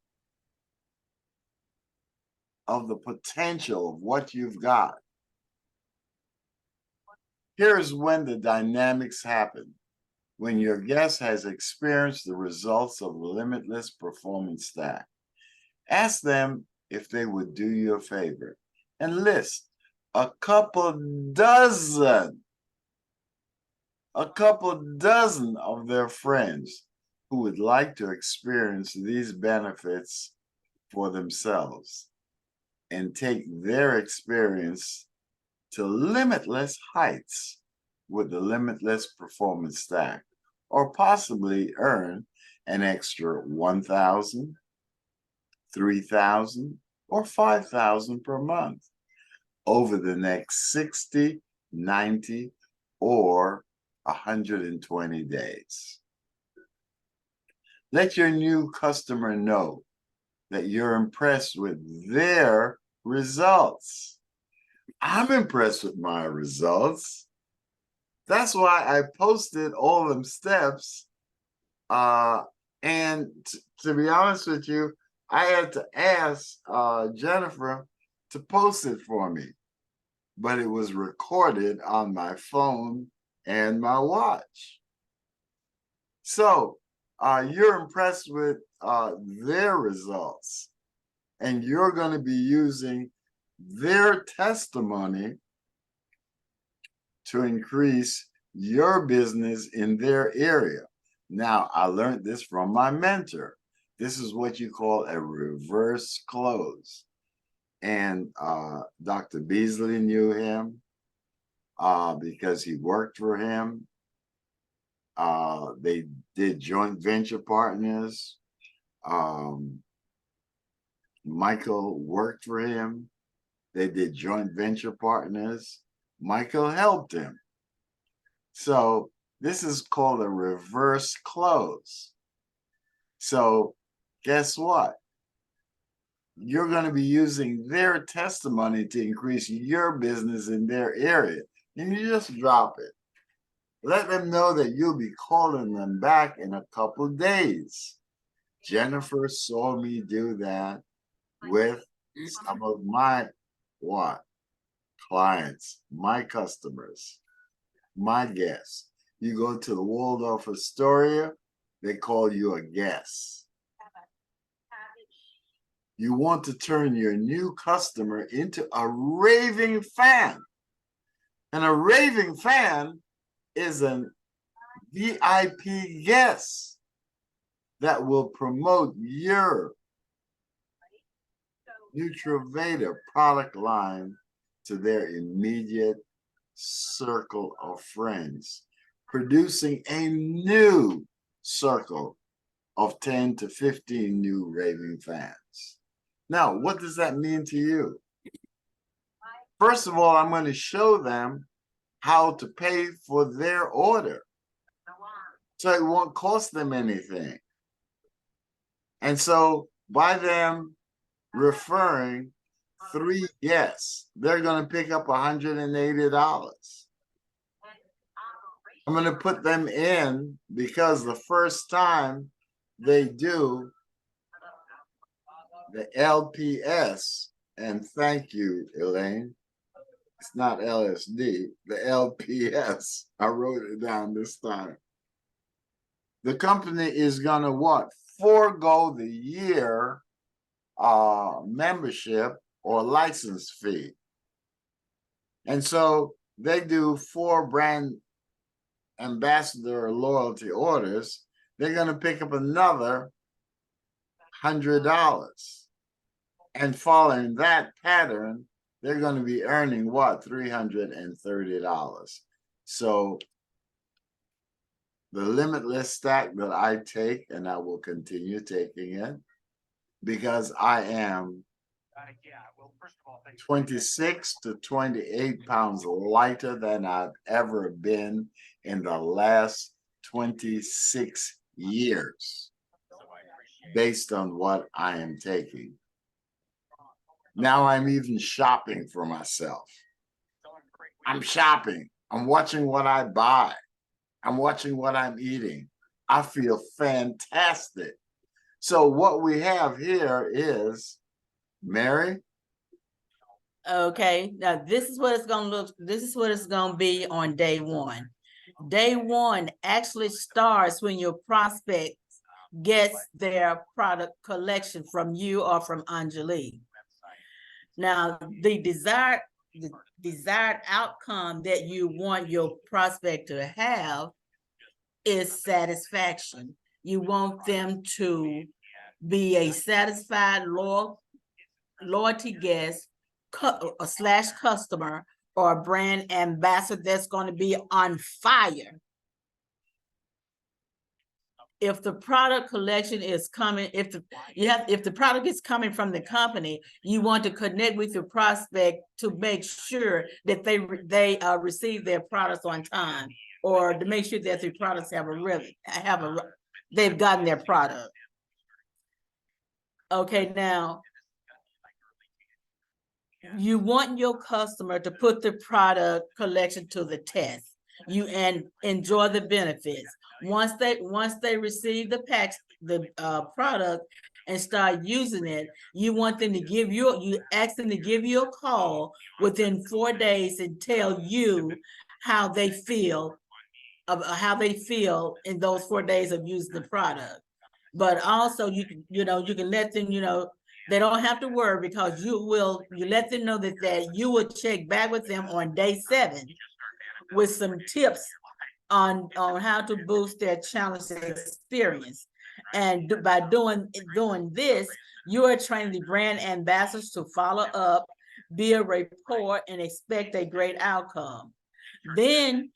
of the potential of what you've got. Here's when the dynamics happen. When your guest has experienced the results of the Limitless Performance Stack. Ask them if they would do you a favor and list a couple dozen of their friends who would like to experience these benefits for themselves and take their experience to limitless heights with the Limitless Performance Stack, or possibly earn an extra $1,000, $3,000, or 5,000 per month over the next 60, 90, or 120 days. Let your new customer know that you're impressed with their results. I'm impressed with my results. That's why I posted all them steps. And to be honest with you, I had to ask Jennifer to post it for me, but it was recorded on my phone and my watch. So you're impressed with their results, and you're going to be using their testimony to increase your business in their area. Now, I learned this from my mentor. This is what you call a reverse close. And Dr. Beasley knew him because he worked for him. They did joint venture partners. Michael worked for him. They did joint venture partners. Michael helped him. So this is called a reverse close. So guess what? You're going to be using their testimony to increase your business in their area. And you just drop it. Let them know that you'll be calling them back in a couple of days. Jennifer saw me do that with some of my clients, my customers, my guests. You go to the Waldorf Astoria, they call you a guest. You want to turn your new customer into a raving fan. And a raving fan is an VIP guest that will promote your Nutraveda product line to their immediate circle of friends, producing a new circle of 10 to 15 new raving fans. Now, what does that mean to you? First of all, I'm going to show them how to pay for their order, so it won't cost them anything. And so by them referring 3 guests, they're going to pick up $180. I'm going to put them in because the first time they do the LPS, and thank you, Elaine, it's not LSD, the LPS. I wrote it down this time. The company is going to what? Forego the year membership or license fee. And so they do 4 brand ambassador loyalty orders. They're going to pick up another $100. And following that pattern, they're going to be earning what? $330. So the limitless stack that I take, and I will continue taking it, because I am 26 to 28 pounds lighter than I've ever been in the last 26 years, based on what I am taking. Now I'm even shopping for myself. I'm shopping. I'm watching what I buy. I'm watching what I'm eating. I feel fantastic. So what we have here is, Mary. Okay, now this is what it's gonna look, this is what it's gonna be on day one. Day one actually starts when your prospect gets their product collection from you or from Anjali. Now, the desired outcome that you want your prospect to have is satisfaction. You want them to be a satisfied loyalty guest slash customer or a brand ambassador that's going to be on fire. if the product collection is coming, if the product is coming from the company, you want to connect with your prospect to make sure that they receive their products on time, or to make sure that their products they've gotten their product. Okay, now you want your customer to put the product collection to the test. And enjoy the benefits. Once they receive the product and start using it, you want them to you ask them to give you a call within 4 days and tell you how they feel in those 4 days of using the product. But also you can let them, they don't have to worry, because you let them know that you will check back with them on day 7 with some tips on how to boost their challenge experience. And by doing this, you are training the brand ambassadors to follow up, build rapport, and expect a great outcome. Then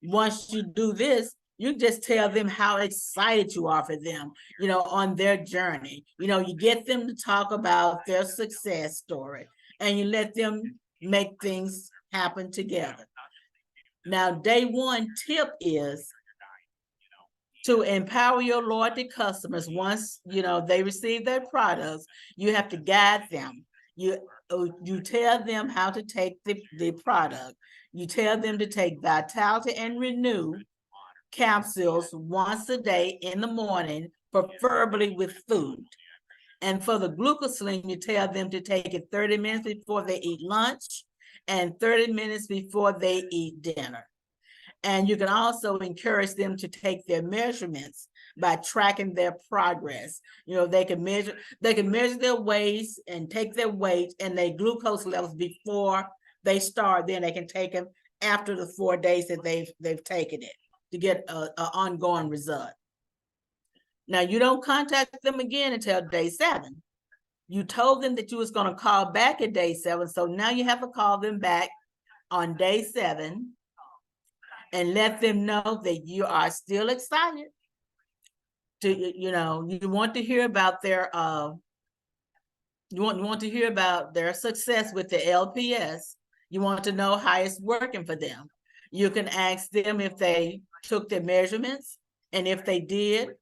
once you do this, you just tell them how excited you are for them, on their journey. You get them to talk about their success story, and you let them make things happen together. Now, day 1 tip is to empower your loyalty customers. Once they receive their products, you have to guide them. You tell them how to take the product. You tell them to take Vitality and Renew capsules once a day in the morning, preferably with food. And for the glucoslim, you tell them to take it 30 minutes before they eat lunch and 30 minutes before they eat dinner. And you can also encourage them to take their measurements by tracking their progress. They can measure their weights and take their weight and their glucose levels before they start. Then they can take them after the 4 days that they've taken it to get an ongoing result. Now, you don't contact them again until day 7. You told them that you was going to call back at day 7. So now you have to call them back on day 7 and let them know that you are still excited. You want to hear about their you want to hear about their success with the LPS. You want to know how it's working for them. You can ask them if they took their measurements, and if they did,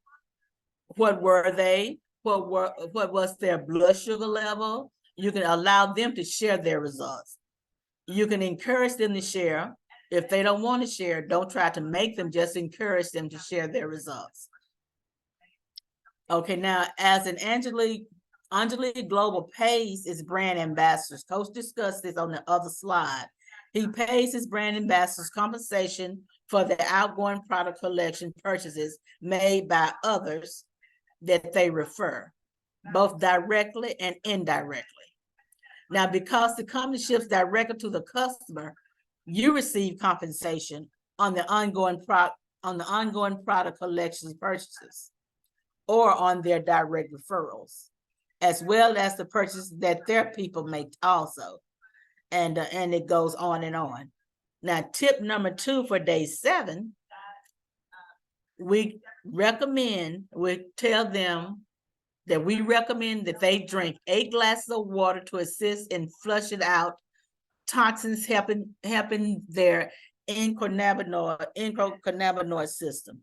what were they? What was their blood sugar level? You can allow them to share their results. You can encourage them to share. If they don't want to share, don't try to make them, just encourage them to share their results. Okay, now as an Anjali Global pays its brand ambassadors, Coach discussed this on the other slide. He pays his brand ambassadors compensation for the outgoing product collection purchases made by others that they refer, both directly and indirectly. Now, because the company ships directly to the customer, you receive compensation on the ongoing product collections purchases, or on their direct referrals, as well as the purchases that their people make also. And it goes on and on. Now, tip number 2 for day 7, we tell them that we recommend that they drink 8 glasses of water to assist in flushing out toxins, helping their endocannabinoid system.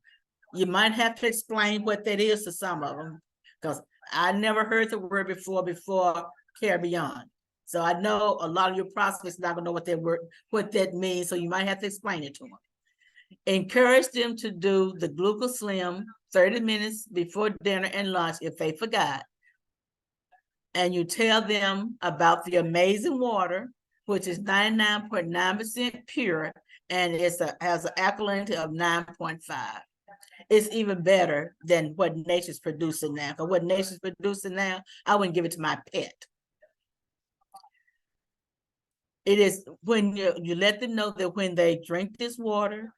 You might have to explain what that is to some of them, because I never heard the word before Care Beyond. So I know a lot of your prospects not gonna know what that means. So you might have to explain it to them. Encourage them to do the glucoslim 30 minutes before dinner and lunch if they forgot. And you tell them about the amazing water, which is 99.9% pure, and has an alkalinity of 9.5. It's even better than what nature's producing now. Because what nature's producing now, I wouldn't give it to my pet. It is when you let them know that when they drink this water,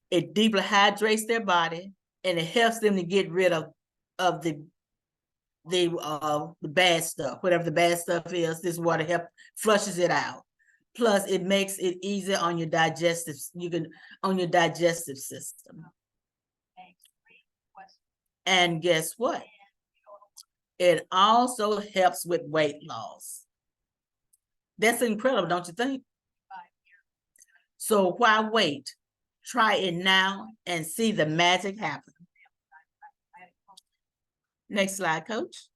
it deeply hydrates their body, and it helps them to get rid of the bad stuff, whatever the bad stuff is. This water flushes it out. Plus, it makes it easier on your digestive system. And guess what? It also helps with weight loss. That's incredible, don't you think? So why wait? Try it now and see the magic happen. Next slide, Coach.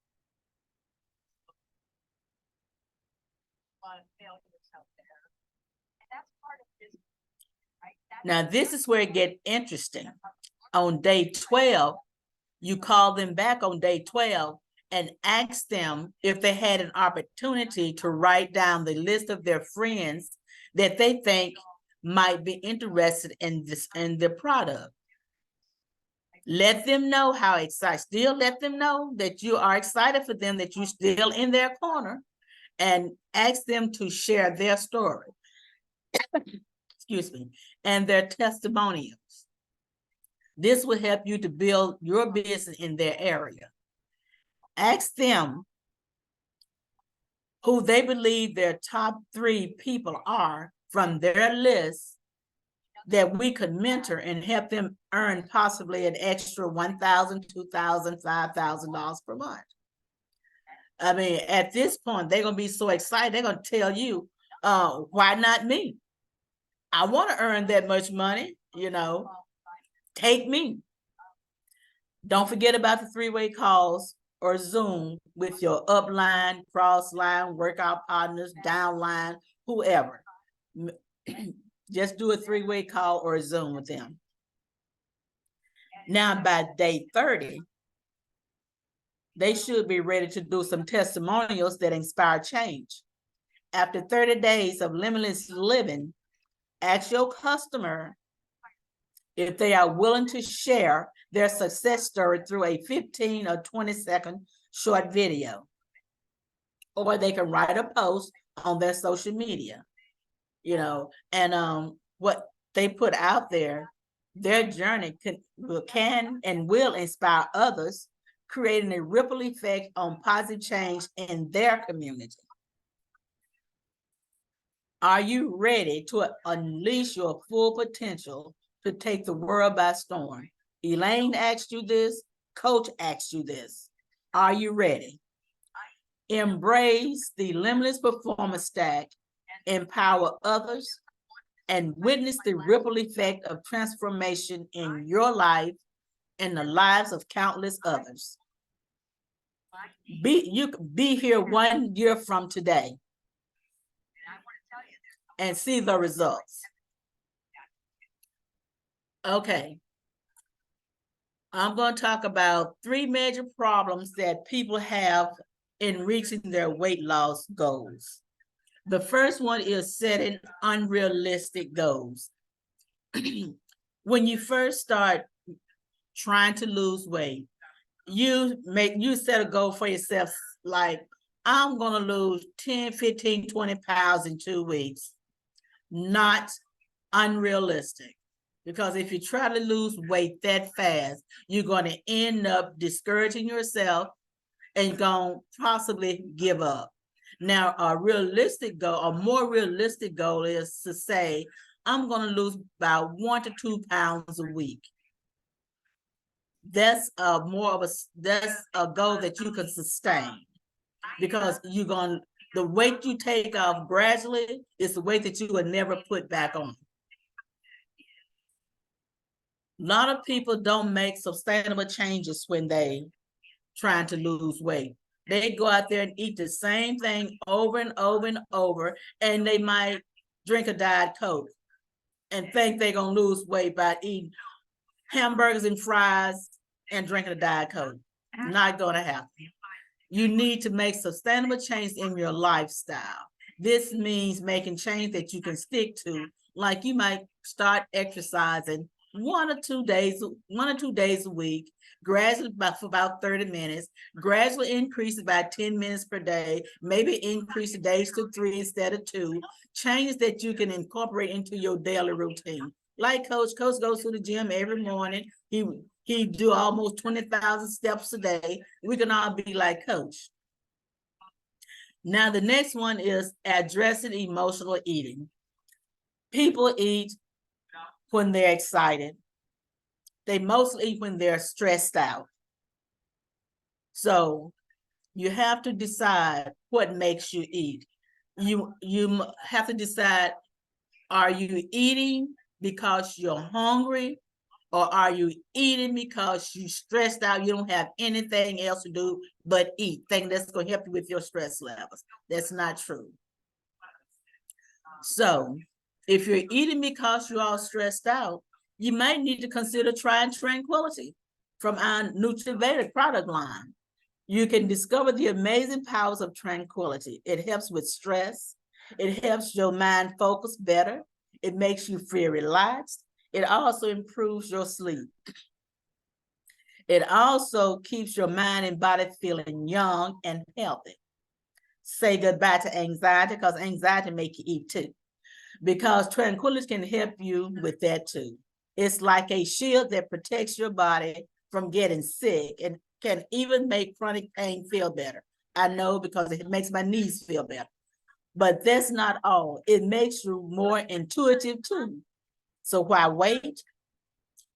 Now, this is where it gets interesting. On day 12, you call them back on day 12 and ask them if they had an opportunity to write down the list of their friends that they think might be interested in the product. Let them know how excited, still let them know that you are excited for them, that you're still in their corner, and ask them to share their story. Excuse me, and their testimonials. This will help you to build your business in their area. Ask them who they believe their top 3 people are from their list that we could mentor and help them earn possibly an extra $1,000, $2,000, $5,000 per month. I mean, at this point, they're going to be so excited. They're going to tell you, why not me? I want to earn that much money, you know, take me. Don't forget about the 3-way calls or Zoom with your upline, cross-line, workout partners, downline, whoever. Just do a 3-way call or a Zoom with them. Now, by day 30, they should be ready to do some testimonials that inspire change. After 30 days of limitless living, ask your customer if they are willing to share their success story through a 15 or 20-second short video. Or they can write a post on their social media, you know, and what they put out there, their journey can and will inspire others, creating a ripple effect on positive change in their community. Are you ready to unleash your full potential to take the world by storm? Elaine asked you this, Coach asked you this. Are you ready? Embrace the limitless performance stack, empower others, and witness the ripple effect of transformation in your life and the lives of countless others. You could be here 1 year from today and see the results. Okay. I'm going to talk about 3 major problems that people have in reaching their weight loss goals. The first one is setting unrealistic goals. When you first start trying to lose weight, you set a goal for yourself like, I'm going to lose 10, 15, 20 pounds in 2 weeks. Not unrealistic. Because if you try to lose weight that fast, you're going to end up discouraging yourself and going to possibly give up. Now, a realistic goal, a more realistic goal is to say, I'm going to lose about 1 to 2 pounds a week. That's a goal that you can sustain, because the weight you take off gradually is the weight that you would never put back on. A lot of people don't make sustainable changes when they trying to lose weight. They go out there and eat the same thing over and over and over, and they might drink a Diet Coke and think they're going to lose weight by eating hamburgers and fries and drinking a Diet Coke. Not going to happen. You need to make sustainable change in your lifestyle. This means making change that you can stick to, like you might start exercising 1 or 2 days a week, gradually for about 30 minutes, gradually increase it by 10 minutes per day, maybe increase the days to 3 instead of 2, changes that you can incorporate into your daily routine. Like Coach goes to the gym every morning. He do almost 20,000 steps a day. We can all be like Coach. Now, the next one is addressing emotional eating. People eat when they're excited, They mostly eat when they're stressed out. So you have to decide what makes you eat. You have to decide, are you eating because you're hungry, or are you eating because you're stressed out, you don't have anything else to do but eat? Think that's going to help you with your stress levels. That's not true. So if you're eating because you're all stressed out, you might need to consider trying Tranquility from our Nutrivatic product line. You can discover the amazing powers of Tranquility. It helps with stress. It helps your mind focus better. It makes you feel relaxed. It also improves your sleep. It also keeps your mind and body feeling young and healthy. Say goodbye to anxiety, because anxiety makes you eat too. Because Tranquility can help you with that too. It's like a shield that protects your body from getting sick and can even make chronic pain feel better. I know, because it makes my knees feel better. But that's not all. It makes you more intuitive too. So why wait?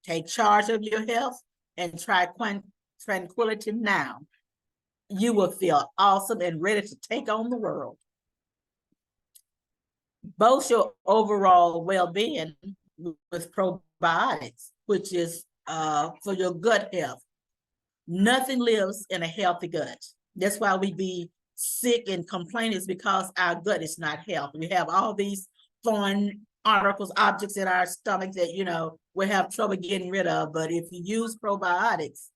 Take charge of your health and try Tranquility now. You will feel awesome and ready to take on the world. Boost your overall well-being with probiotics, which is for your gut health. Nothing lives in a healthy gut. That's why we be sick and complain, is because our gut is not healthy. We have all these foreign articles, objects in our stomach that, we have trouble getting rid of. But if you use probiotics,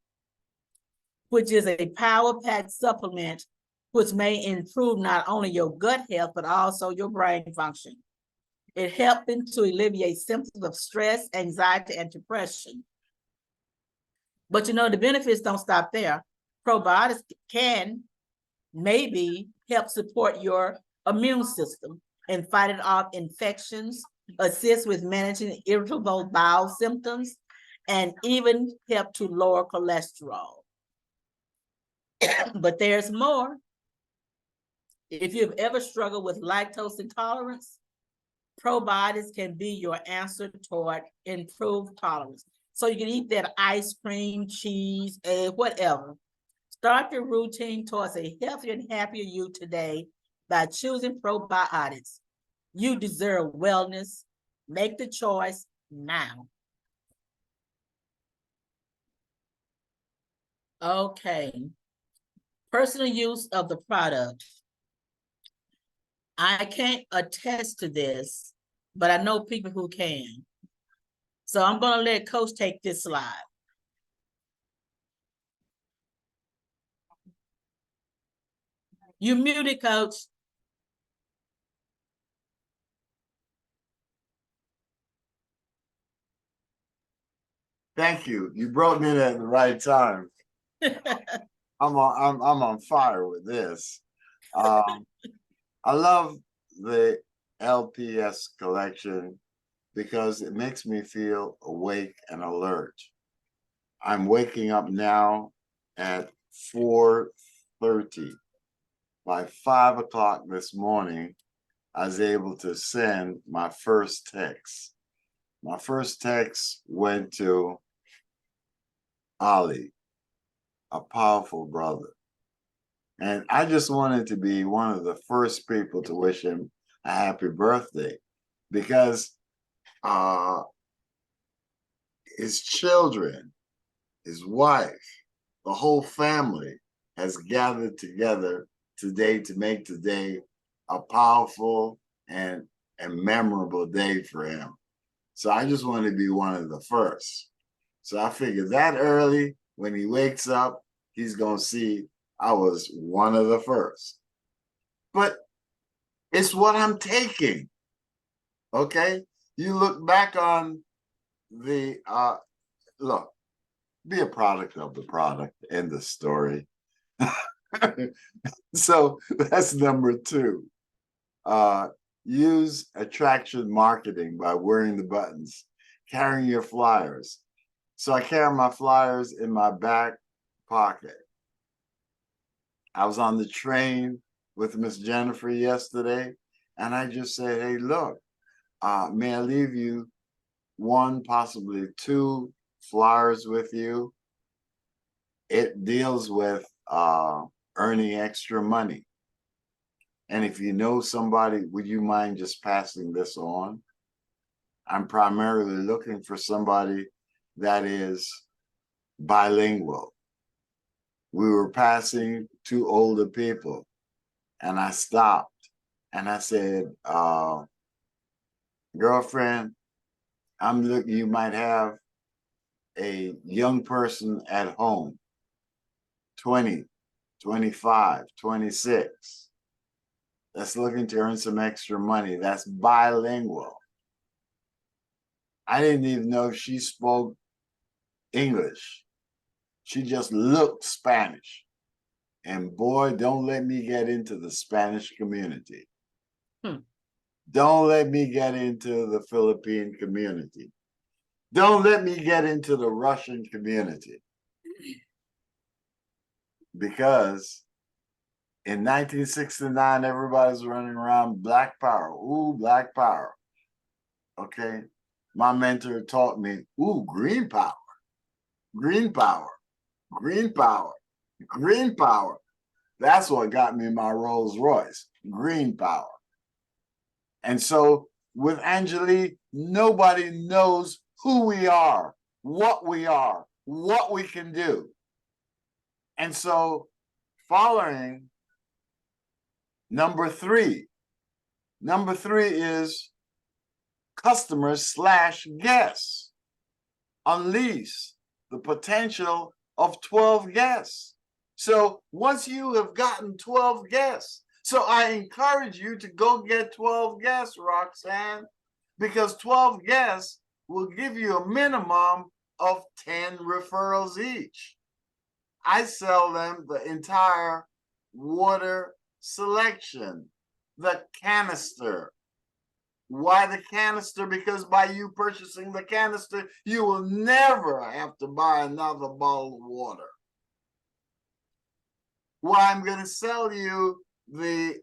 which is a power-packed supplement, which may improve not only your gut health, but also your brain function. It helping to alleviate symptoms of stress, anxiety, and depression. But the benefits don't stop there. Probiotics can maybe help support your immune system and fighting off infections, assist with managing irritable bowel symptoms, and even help to lower cholesterol. But there's more. If you've ever struggled with lactose intolerance, probiotics can be your answer toward improved tolerance. So you can eat that ice cream, cheese, egg, whatever. Start your routine towards a healthier and happier you today by choosing probiotics. You deserve wellness. Make the choice now. Okay. Personal use of the product. I can't attest to this, but I know people who can. So I'm going to let Coach take this slide. You muted, Coach. Thank you. You brought me in at the right time. I'm on fire with this. I love the LPS collection because it makes me feel awake and alert. I'm waking up now at 4:30. By 5 o'clock this morning, I was able to send my first text. My first text went to Ali, a powerful brother. And I just wanted to be one of the first people to wish him a happy birthday, because his children, his wife, the whole family has gathered together today to make today a powerful and memorable day for him. So I just want to be one of the first. So I figured that early, when he wakes up, he's going to see I was one of the first. But it's what I'm taking. Okay? You look back on the, look, be a product of the product, end the story. So that's number 2. Use attraction marketing by wearing the buttons, carrying your flyers. So I carry my flyers in my back pocket. I was on the train with Miss Jennifer yesterday, and I just said, hey, look, may I leave you 1, possibly 2 flyers with you. It deals with earning extra money. And if you know somebody, would you mind just passing this on? I'm primarily looking for somebody that is bilingual. We were passing two older people, and I stopped and I said, girlfriend, I'm looking, you might have a young person at home, 20, 25, 26, that's looking to earn some extra money, that's bilingual. I didn't even know if she spoke English. She just looked Spanish. And boy, don't let me get into the Spanish community. Don't let me get into the Philippine community. Don't let me get into the Russian community. Because in 1969, everybody's running around Black Power. Ooh, Black Power. Okay. My mentor taught me, ooh, green power. Green power. Green power. Green power. That's what got me my Rolls Royce. Green power. And so with Angelique, nobody knows who we are, what we can do. And so following number three is customers / guests. Unleash the potential of 12 guests. So once you have gotten 12 guests, so I encourage you to go get 12 guests, Roxanne, because 12 guests will give you a minimum of 10 referrals each. I sell them the entire water selection, the canister. Why the canister? Because by you purchasing the canister, you will never have to buy another bottle of water. Why I'm going to sell you the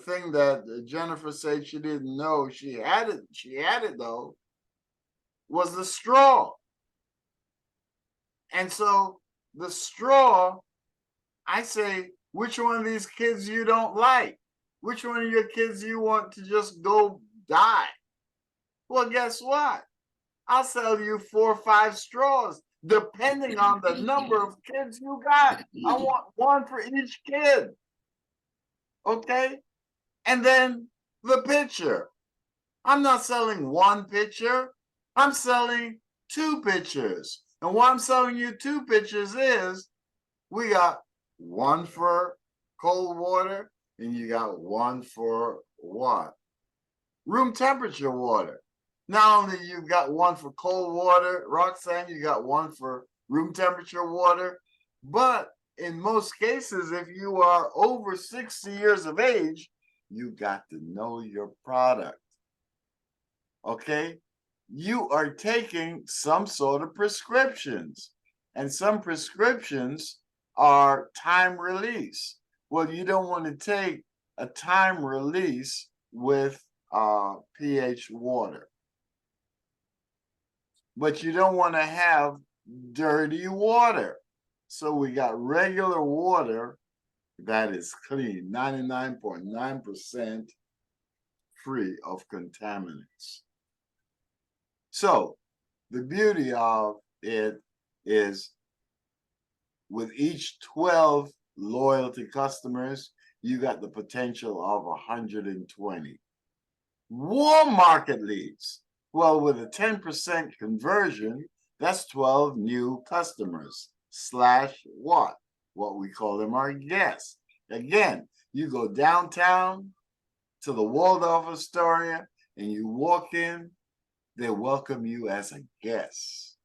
thing that Jennifer said she didn't know she had it though, was the straw. And so the straw, I say, which one of these kids you don't like? Which one of your kids you want to just go die? Well, guess what? I'll sell you 4 or 5 straws, depending on the number of kids you got. I want one for each kid. Okay? And then the pitcher. I'm not selling one pitcher. I'm selling 2 pitchers. And why I'm selling you 2 pitchers is we got one for cold water and you got one for what? Room temperature water. Not only you've got one for cold water, Roxanne, you got one for room temperature water, but in most cases, if you are over 60 years of age, you got to know your product. Okay? You are taking some sort of prescriptions, and some prescriptions are time release. Well, you don't want to take a time release with pH water. But you don't want to have dirty water. So we got regular water that is clean, 99.9% free of contaminants. So the beauty of it is with each 12 loyalty customers, you got the potential of 120. Warm market leads. Well, with a 10% conversion, that's 12 new customers / what? What we call them our guests. Again, you go downtown to the Waldorf Astoria and you walk in, they welcome you as a guest.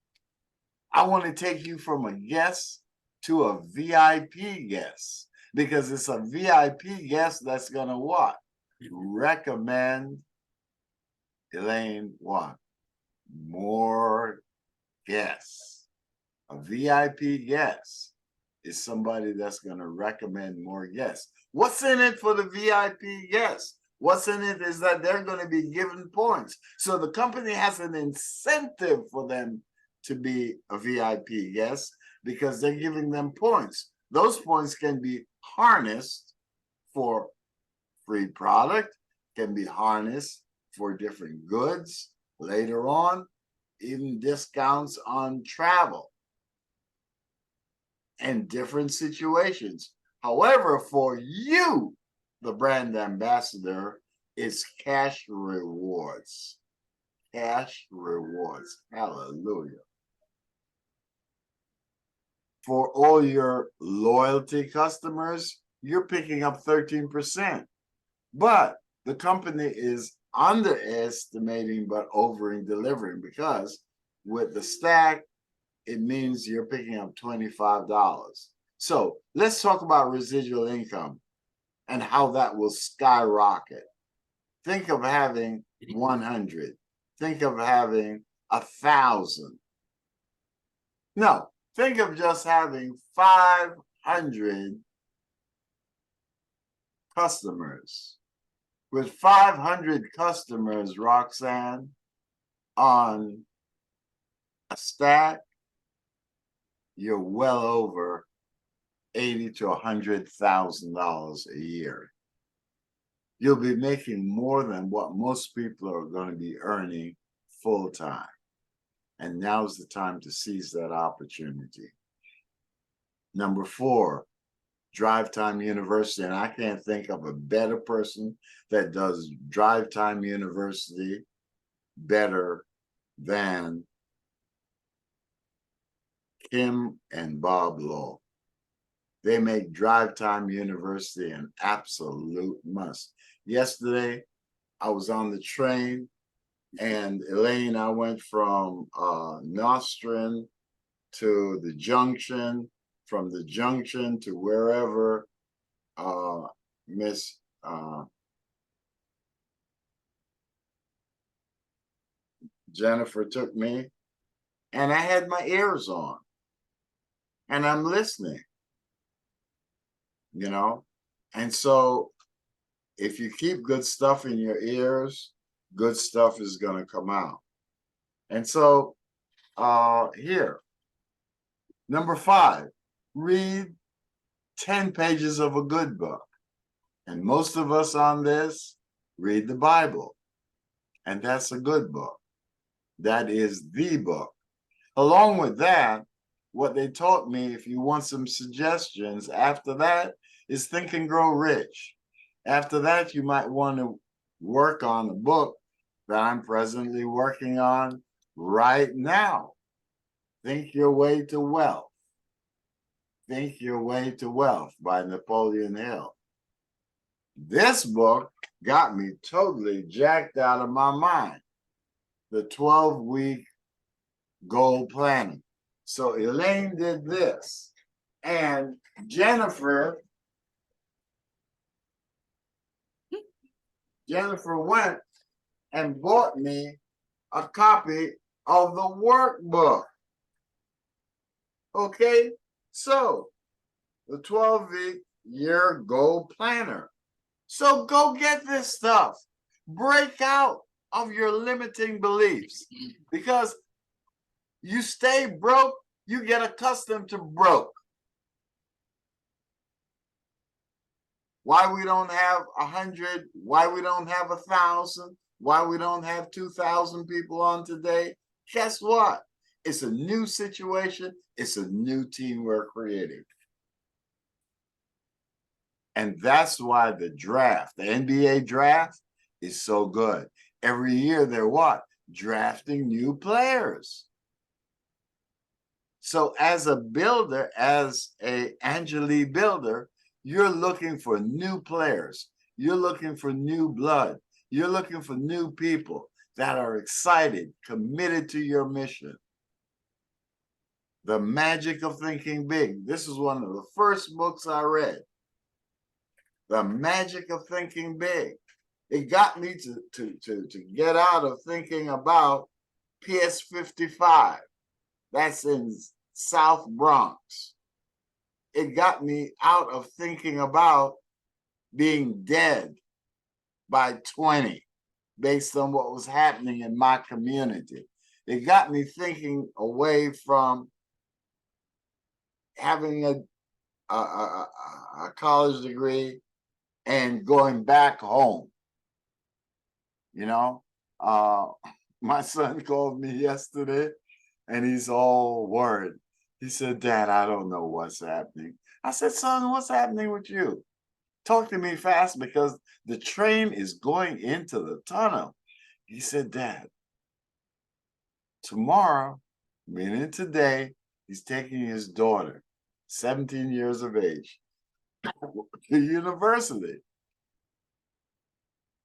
I want to take you from a guest to a VIP guest, because it's a VIP guest that's going to what? Recommend Elaine what? More guests. A VIP guest is somebody that's going to recommend more guests. What's in it for the VIP guests? What's in it is that they're going to be given points. So the company has an incentive for them to be a VIP guest because they're giving them points. Those points can be harnessed for free product, can be harnessed for different goods later on, even discounts on travel and different situations. However, for you, the brand ambassador, it's cash rewards. Cash rewards. Hallelujah. For all your loyalty customers, you're picking up 13%. But the company is underestimating but over delivering, because with the stack, it means you're picking up $25. So let's talk about residual income and how that will skyrocket. Think of having 100. Think of having 1,000. No, think of just having 500 customers. With 500 customers, Roxanne, on a stack, you're well over $80,000 to $100,000 a year. You'll be making more than what most people are going to be earning full time. And now's the time to seize that opportunity. Number 4, Drive Time University. And I can't think of a better person that does Drive Time University better than Kim and Bob Lowe. They make Drive Time University an absolute must. Yesterday, I was on the train, and Elaine, I went from Nostrand to the junction, from the junction to wherever Miss Jennifer took me, and I had my ears on, and I'm listening, you know? And so if you keep good stuff in your ears, good stuff is going to come out. And so here, number 5, read 10 pages of a good book. And most of us on this read the Bible. And that's a good book. That is the book. Along with that, what they taught me, if you want some suggestions after that, is Think and Grow Rich. After that, you might want to work on the book that I'm presently working on right now. Think Your Way to Wealth. Think Your Way to Wealth by Napoleon Hill. This book got me totally jacked out of my mind. The 12-week goal planning. So Elaine did this, and Jennifer went and bought me a copy of the workbook. Okay, so the 12-week year goal planner. So go get this stuff. Break out of your limiting beliefs, because you stay broke, you get accustomed to broke. Why we don't have 100, why we don't have 1,000, why we don't have 2,000 people on today? Guess what? It's a new situation. It's a new team we're creating. And that's why the draft, the NBA draft, is so good. Every year they're what? Drafting new players. So as a builder, as a Angeli builder, you're looking for new players. You're looking for new blood. You're looking for new people that are excited, committed to your mission. The Magic of Thinking Big. This is one of the first books I read. The Magic of Thinking Big. It got me to get out of thinking about PS 55. That's in South Bronx. It got me out of thinking about being dead by 20 based on what was happening in my community. It got me thinking away from having a college degree and going back home. You know, my son called me yesterday and he's all worried. He said, Dad, I don't know what's happening. I said, son, what's happening with you? Talk to me fast because the train is going into the tunnel. He said, Dad, tomorrow, meaning today, he's taking his daughter, 17 years of age, to university.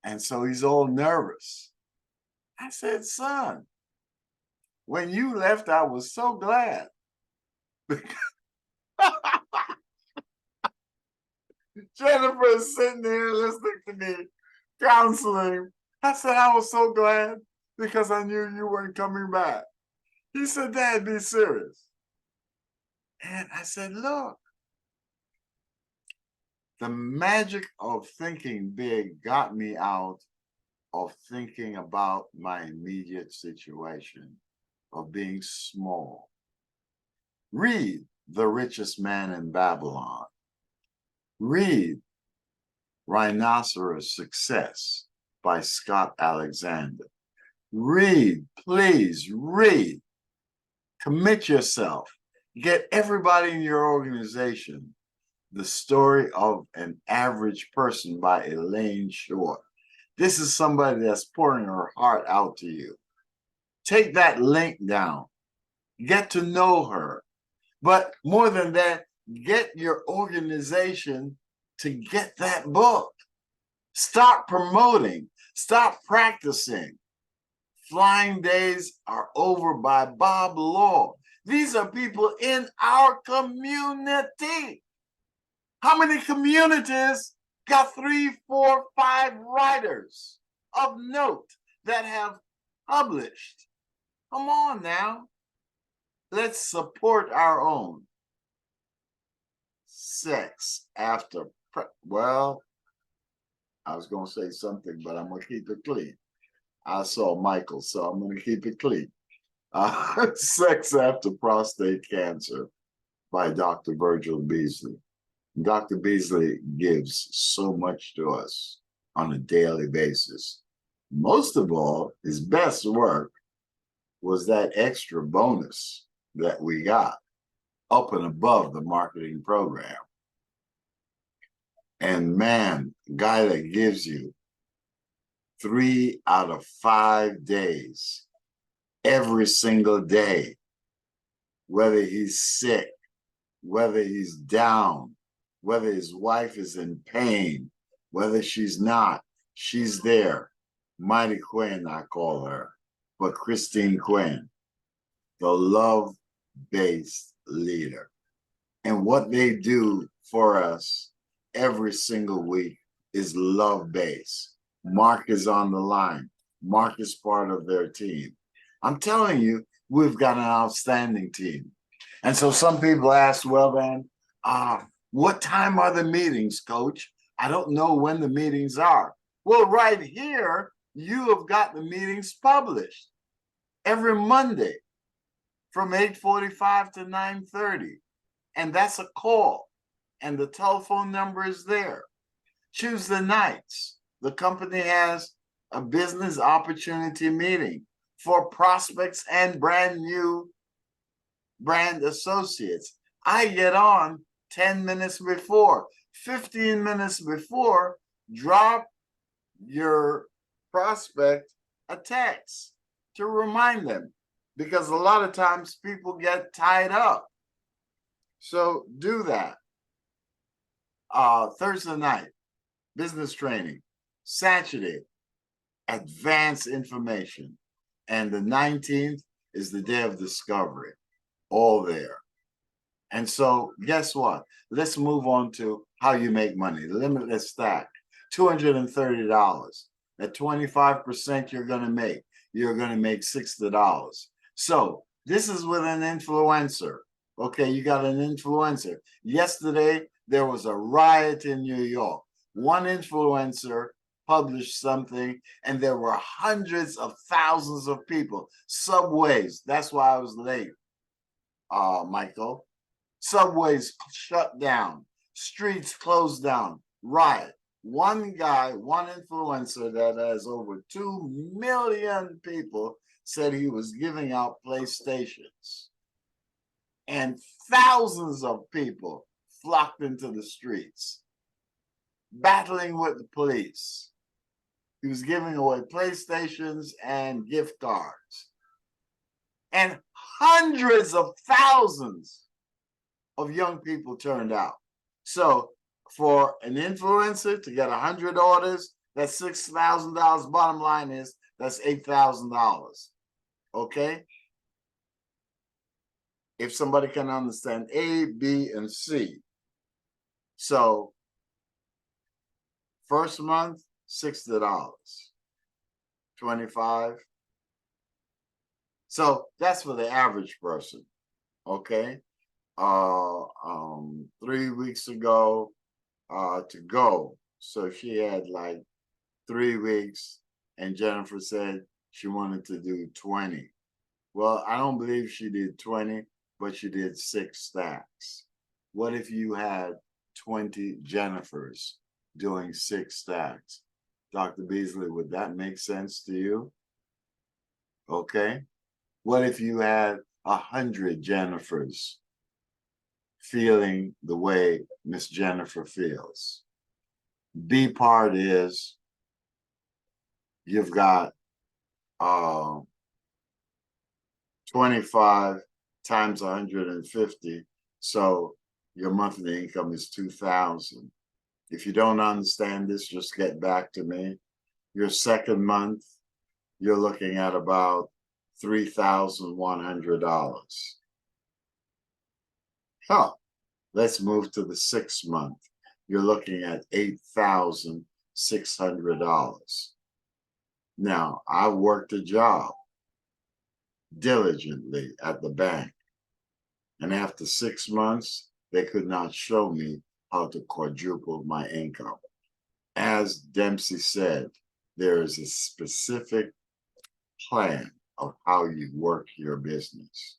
And so he's all nervous. I said, son, when you left, I was so glad. Jennifer is sitting there listening to me, counseling. I said, I was so glad because I knew you weren't coming back. He said, Dad, be serious. And I said, look, the magic of thinking big got me out of thinking about my immediate situation, of being small. Read The Richest Man in Babylon. Read Rhinoceros Success by Scott Alexander. Read, please read. Commit yourself. Get everybody in your organization. The Story of an Average Person by Elaine Short. This is somebody that's pouring her heart out to you. Take that link down. Get to know her. But more than that, get your organization to get that book. Start promoting. Stop practicing. Flying Days Are Over by Bob Law. These are people in our community. How many communities got 3, 4, 5 writers of note that have published? Come on now. Let's support our own. Sex after, well, I was going to say something, but I'm going to keep it clean. I saw Michael, so I'm going to keep it clean. Sex After Prostate Cancer by Dr. Virgil Beasley. Dr. Beasley gives so much to us on a daily basis. Most of all, his best work was that extra bonus that we got up and above the marketing program. And man, guy that gives you 3 out of 5 days, every single day, whether he's sick, whether he's down, whether his wife is in pain, whether she's not, she's there. Mighty Quinn, I call her, but Christine Quinn, the love-based leader. And what they do for us every single week is love-based. Mark is on the line. Mark is part of their team. I'm telling you, we've got an outstanding team. And so some people ask, well then, what time are the meetings, Coach? I don't know when the meetings are. Well, right here, you have got the meetings published every Monday from 8:45 to 9:30. And that's a call. And the telephone number is there. Tuesday nights, the company has a business opportunity meeting for prospects and brand new brand associates. I get on 10 minutes before, 15 minutes before, drop your prospect a text to remind them, because a lot of times people get tied up. So do that. Thursday night, business training. Saturday, advanced information. And the 19th is the day of discovery. All there. And so guess what? Let's move on to how you make money. Limitless stack, $230. At 25% you're going to make. You're going to make $60. So this is with an influencer. Okay, you got an influencer. Yesterday, there was a riot in New York. One influencer published something, and there were hundreds of thousands of people. Subways, that's why I was late, Michael. Subways shut down, streets closed down, riot. One guy, one influencer that has over 2 million people said he was giving out PlayStations. And thousands of people flocked into the streets, battling with the police. He was giving away PlayStations and gift cards. And hundreds of thousands of young people turned out. So for an influencer to get 100 orders, that's $6,000. Bottom line is that's $8,000. Okay? If somebody can understand A, B, and C. So first month, $60, 25. So that's for the average person. Okay. 3 weeks ago, to go. So she had like 3 weeks, and Jennifer said she wanted to do 20. Well, I don't believe she did 20, but she did 6 stacks. What if you had 20 Jennifers doing 6 stacks? Dr. Beasley, would that make sense to you? Okay. What if you had 100 Jennifers feeling the way Miss Jennifer feels? B part is you've got 25 times 150, so your monthly income is 2,000. If you don't understand this, just get back to me. Your second month, you're looking at about $3,100. Huh. Let's move to the 6th month. You're looking at $8,600. Now, I worked a job diligently at the bank, and after 6 months, they could not show me how to quadruple my income. As Dempsey said, there is a specific plan of how you work your business.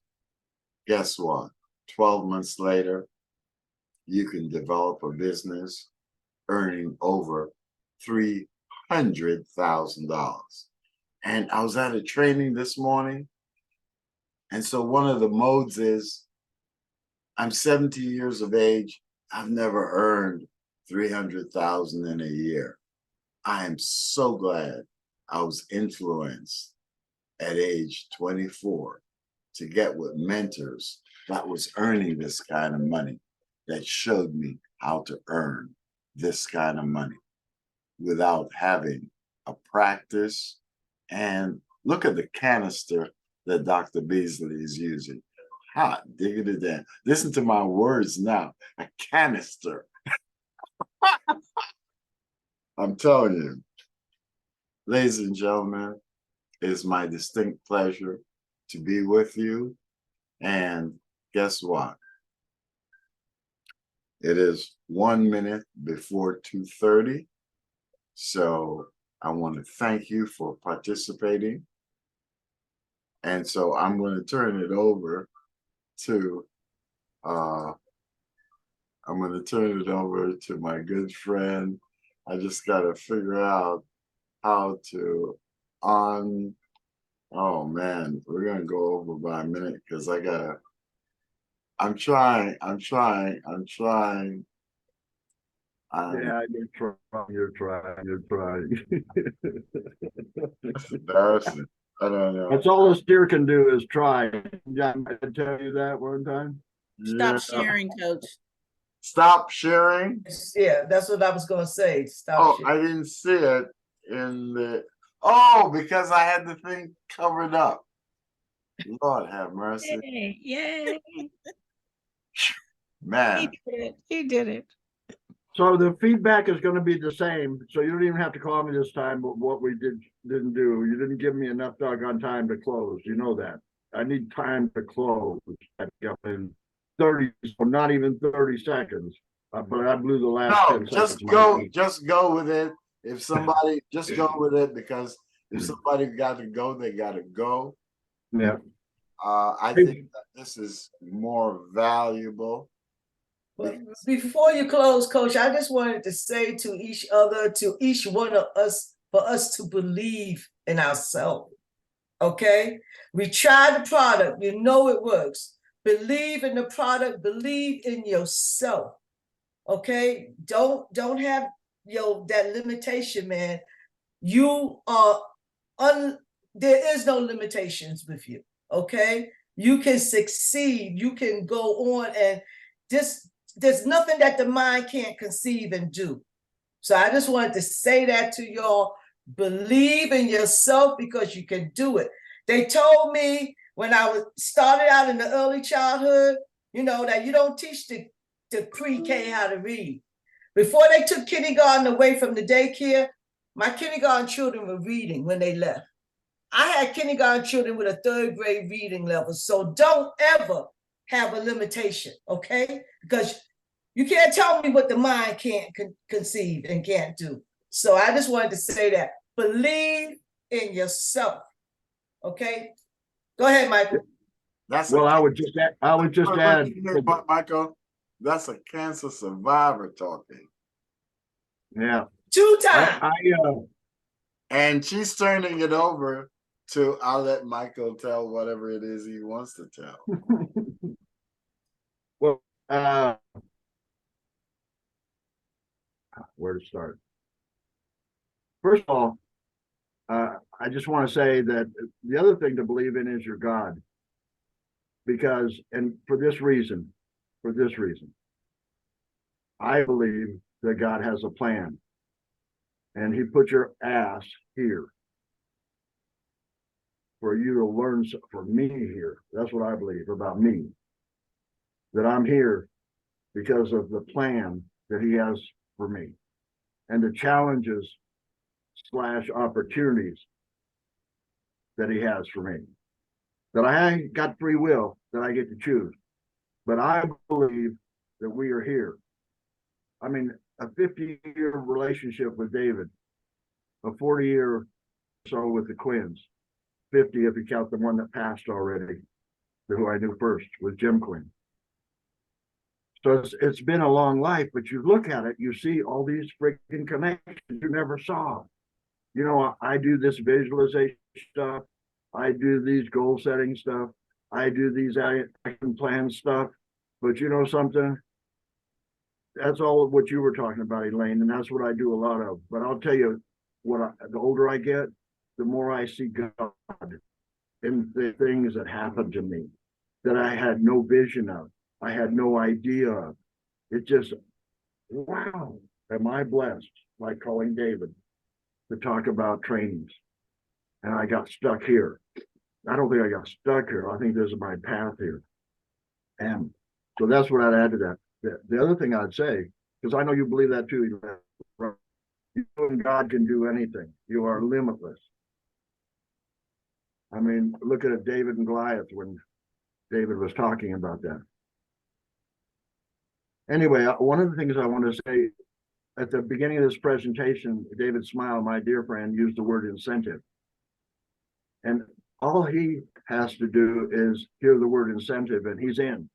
Guess what? 12 months later, you can develop a business earning over $300,000. And I was at a training this morning, and so one of the modes is, I'm 70 years of age. I've never earned $300,000 in a year. I am so glad I was influenced at age 24 to get with mentors that was earning this kind of money, that showed me how to earn this kind of money without having a practice. And look at the canister that Dr. Beasley is using. Hot diggity damn. Listen to my words now. A canister. I'm telling you, ladies and gentlemen, it is my distinct pleasure to be with you. And guess what? It is 1 minute before 2:30. So I want to thank you for participating. And so I'm going to turn it over to my good friend. I just got to figure out how to oh man, we're going to go over by a minute because I'm trying. Yeah, you're trying. It's embarrassing. I don't know. That's all a steer can do is try. John, I tell you that one time. Stop sharing, Coach. Stop sharing? Yeah, that's what I was gonna say. Oh, I didn't see it in the. Oh, because I had the thing covered up. Lord have mercy. Yay. Man. He did it. So the feedback is going to be the same. So you don't even have to call me this time. But what we didn't do, you didn't give me enough doggone time to close. You know that. I need time to close. I got in 30, or not even 30 seconds. But I blew the last 10 seconds. Just go with it. if somebody just go with it, because if somebody got to go, they got to go. Yeah. I think that this is more valuable. But before you close, Coach, I just wanted to say to each other, to each one of us, for us to believe in ourselves. Okay? We tried the product, you know it works. Believe in the product, believe in yourself. Okay? Don't have that limitation, man. You are there is no limitations with you. Okay? You can succeed, you can go on, and there's nothing that the mind can't conceive and do. So I just wanted to say that to y'all. Believe in yourself because you can do it. They told me when I was started out in the early childhood, that you don't teach the pre-K how to read. Before they took kindergarten away from the daycare, my kindergarten children were reading when they left. I had kindergarten children with a 3rd grade reading level. So don't ever have a limitation, okay? Because you can't tell me what the mind can't conceive and can't do. So I just wanted to say that. Believe in yourself, okay? Go ahead, Michael. I would just add, Michael, that's a cancer survivor talking. Yeah. 2 times. And she's turning it over to, I'll let Michael tell whatever it is he wants to tell. Well, where to start? First of all, I just want to say that the other thing to believe in is your God. Because, and for this reason, I believe that God has a plan. And he put your ass here for you to learn, for me here. That's what I believe about me. That I'm here because of the plan that he has for me and the challenges / opportunities that he has for me. That I got free will, that I get to choose. But I believe that we are here. I mean, a 50-year relationship with David, a 40-year or so with the Quinns, 50 if you count the one that passed already, who I knew first, was Jim Quinn. So it's been a long life, but you look at it, you see all these freaking connections you never saw. I do this visualization stuff. I do these goal setting stuff. I do these action plan stuff. But you know something? That's all of what you were talking about, Elaine, and that's what I do a lot of. But I'll tell you, the older I get, the more I see God in the things that happen to me that I had no vision of. I had no idea of. It just, wow, am I blessed, like calling David to talk about trainings. And I got stuck here. I don't think I got stuck here. I think this is my path here. And so that's what I'd add to that. The other thing I'd say, because I know you believe that too, you and God can do anything. You are limitless. I mean, look at David and Goliath when David was talking about that. Anyway, one of the things I want to say at the beginning of this presentation, David Smile, my dear friend, used the word incentive. And all he has to do is hear the word incentive and he's in.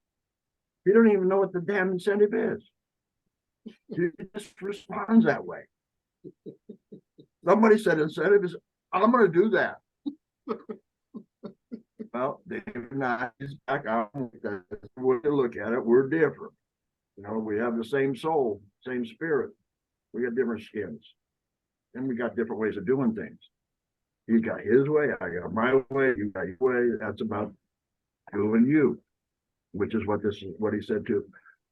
He don't even know what the damn incentive is. He just responds that way. Somebody said incentive is, I'm going to do that. Well, David and I is back out. That's the way to look at it. We're different. We have the same soul, same spirit. We got different skins. And we got different ways of doing things. He got his way, I got my way, you got your way. That's about doing you, which is what he said too.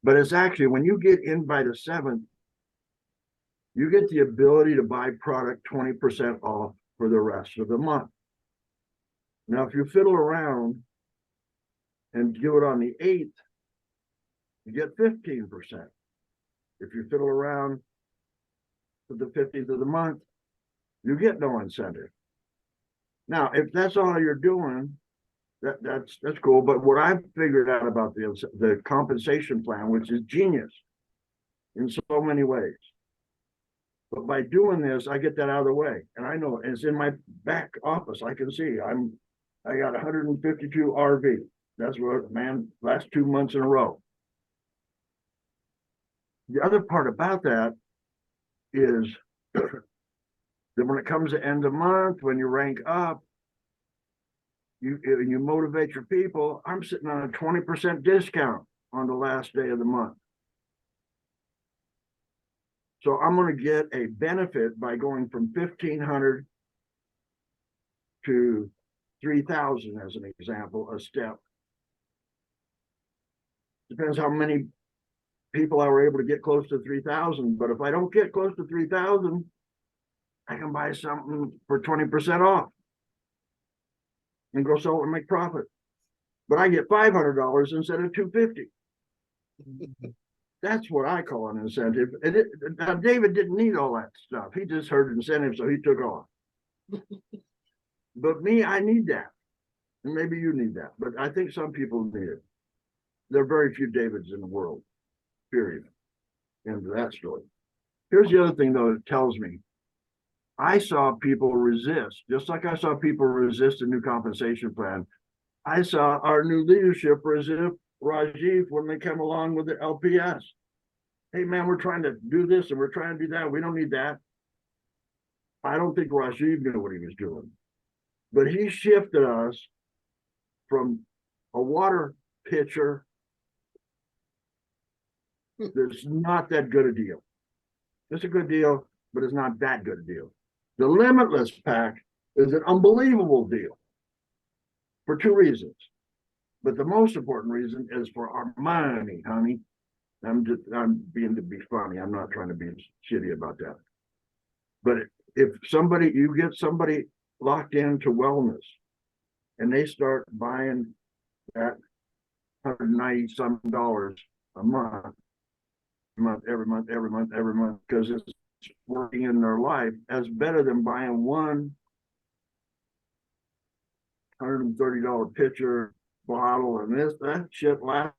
But it's actually, when you get in by the 7th, you get the ability to buy product 20% off for the rest of the month. Now, if you fiddle around and do it on the 8th, you get 15%. If you fiddle around to the 15th of the month, you get no incentive. Now, if that's all you're doing, that's cool. But what I've figured out about the compensation plan, which is genius in so many ways. But by doing this, I get that out of the way. And I know it's in my back office. I can see I got 152 RV. That's what, man, last 2 months in a row. The other part about that is that when it comes to end of month, when you rank up, you motivate your people. I'm sitting on a 20% discount on the last day of the month. So I'm going to get a benefit by going from 1,500 to 3,000 as an example, a step. Depends how many people I were able to get close to 3,000. But if I don't get close to 3,000, I can buy something for 20% off and go sell it and make profit. But I get $500 instead of $250. That's what I call an incentive. And now David didn't need all that stuff. He just heard incentive, so he took off. But me, I need that. And maybe you need that. But I think some people need it. There are very few Davids in the world, period. End of that story. Here's the other thing, though, it tells me. I saw people resist, just like I saw people resist a new compensation plan. I saw our new leadership resist Rajiv when they come along with the LPS. Hey, man, we're trying to do this and we're trying to do that. We don't need that. I don't think Rajiv knew what he was doing. But he shifted us from a water pitcher that's not that good a deal. It's a good deal, but it's not that good a deal. The Limitless Pack is an unbelievable deal for two reasons. But the most important reason is for our money, honey. I'm being to be funny. I'm not trying to be shitty about that. But if you get somebody locked into wellness and they start buying that $190 a month, because it's working in their life, that's better than buying one $130 pitcher bottle and that shit lasts.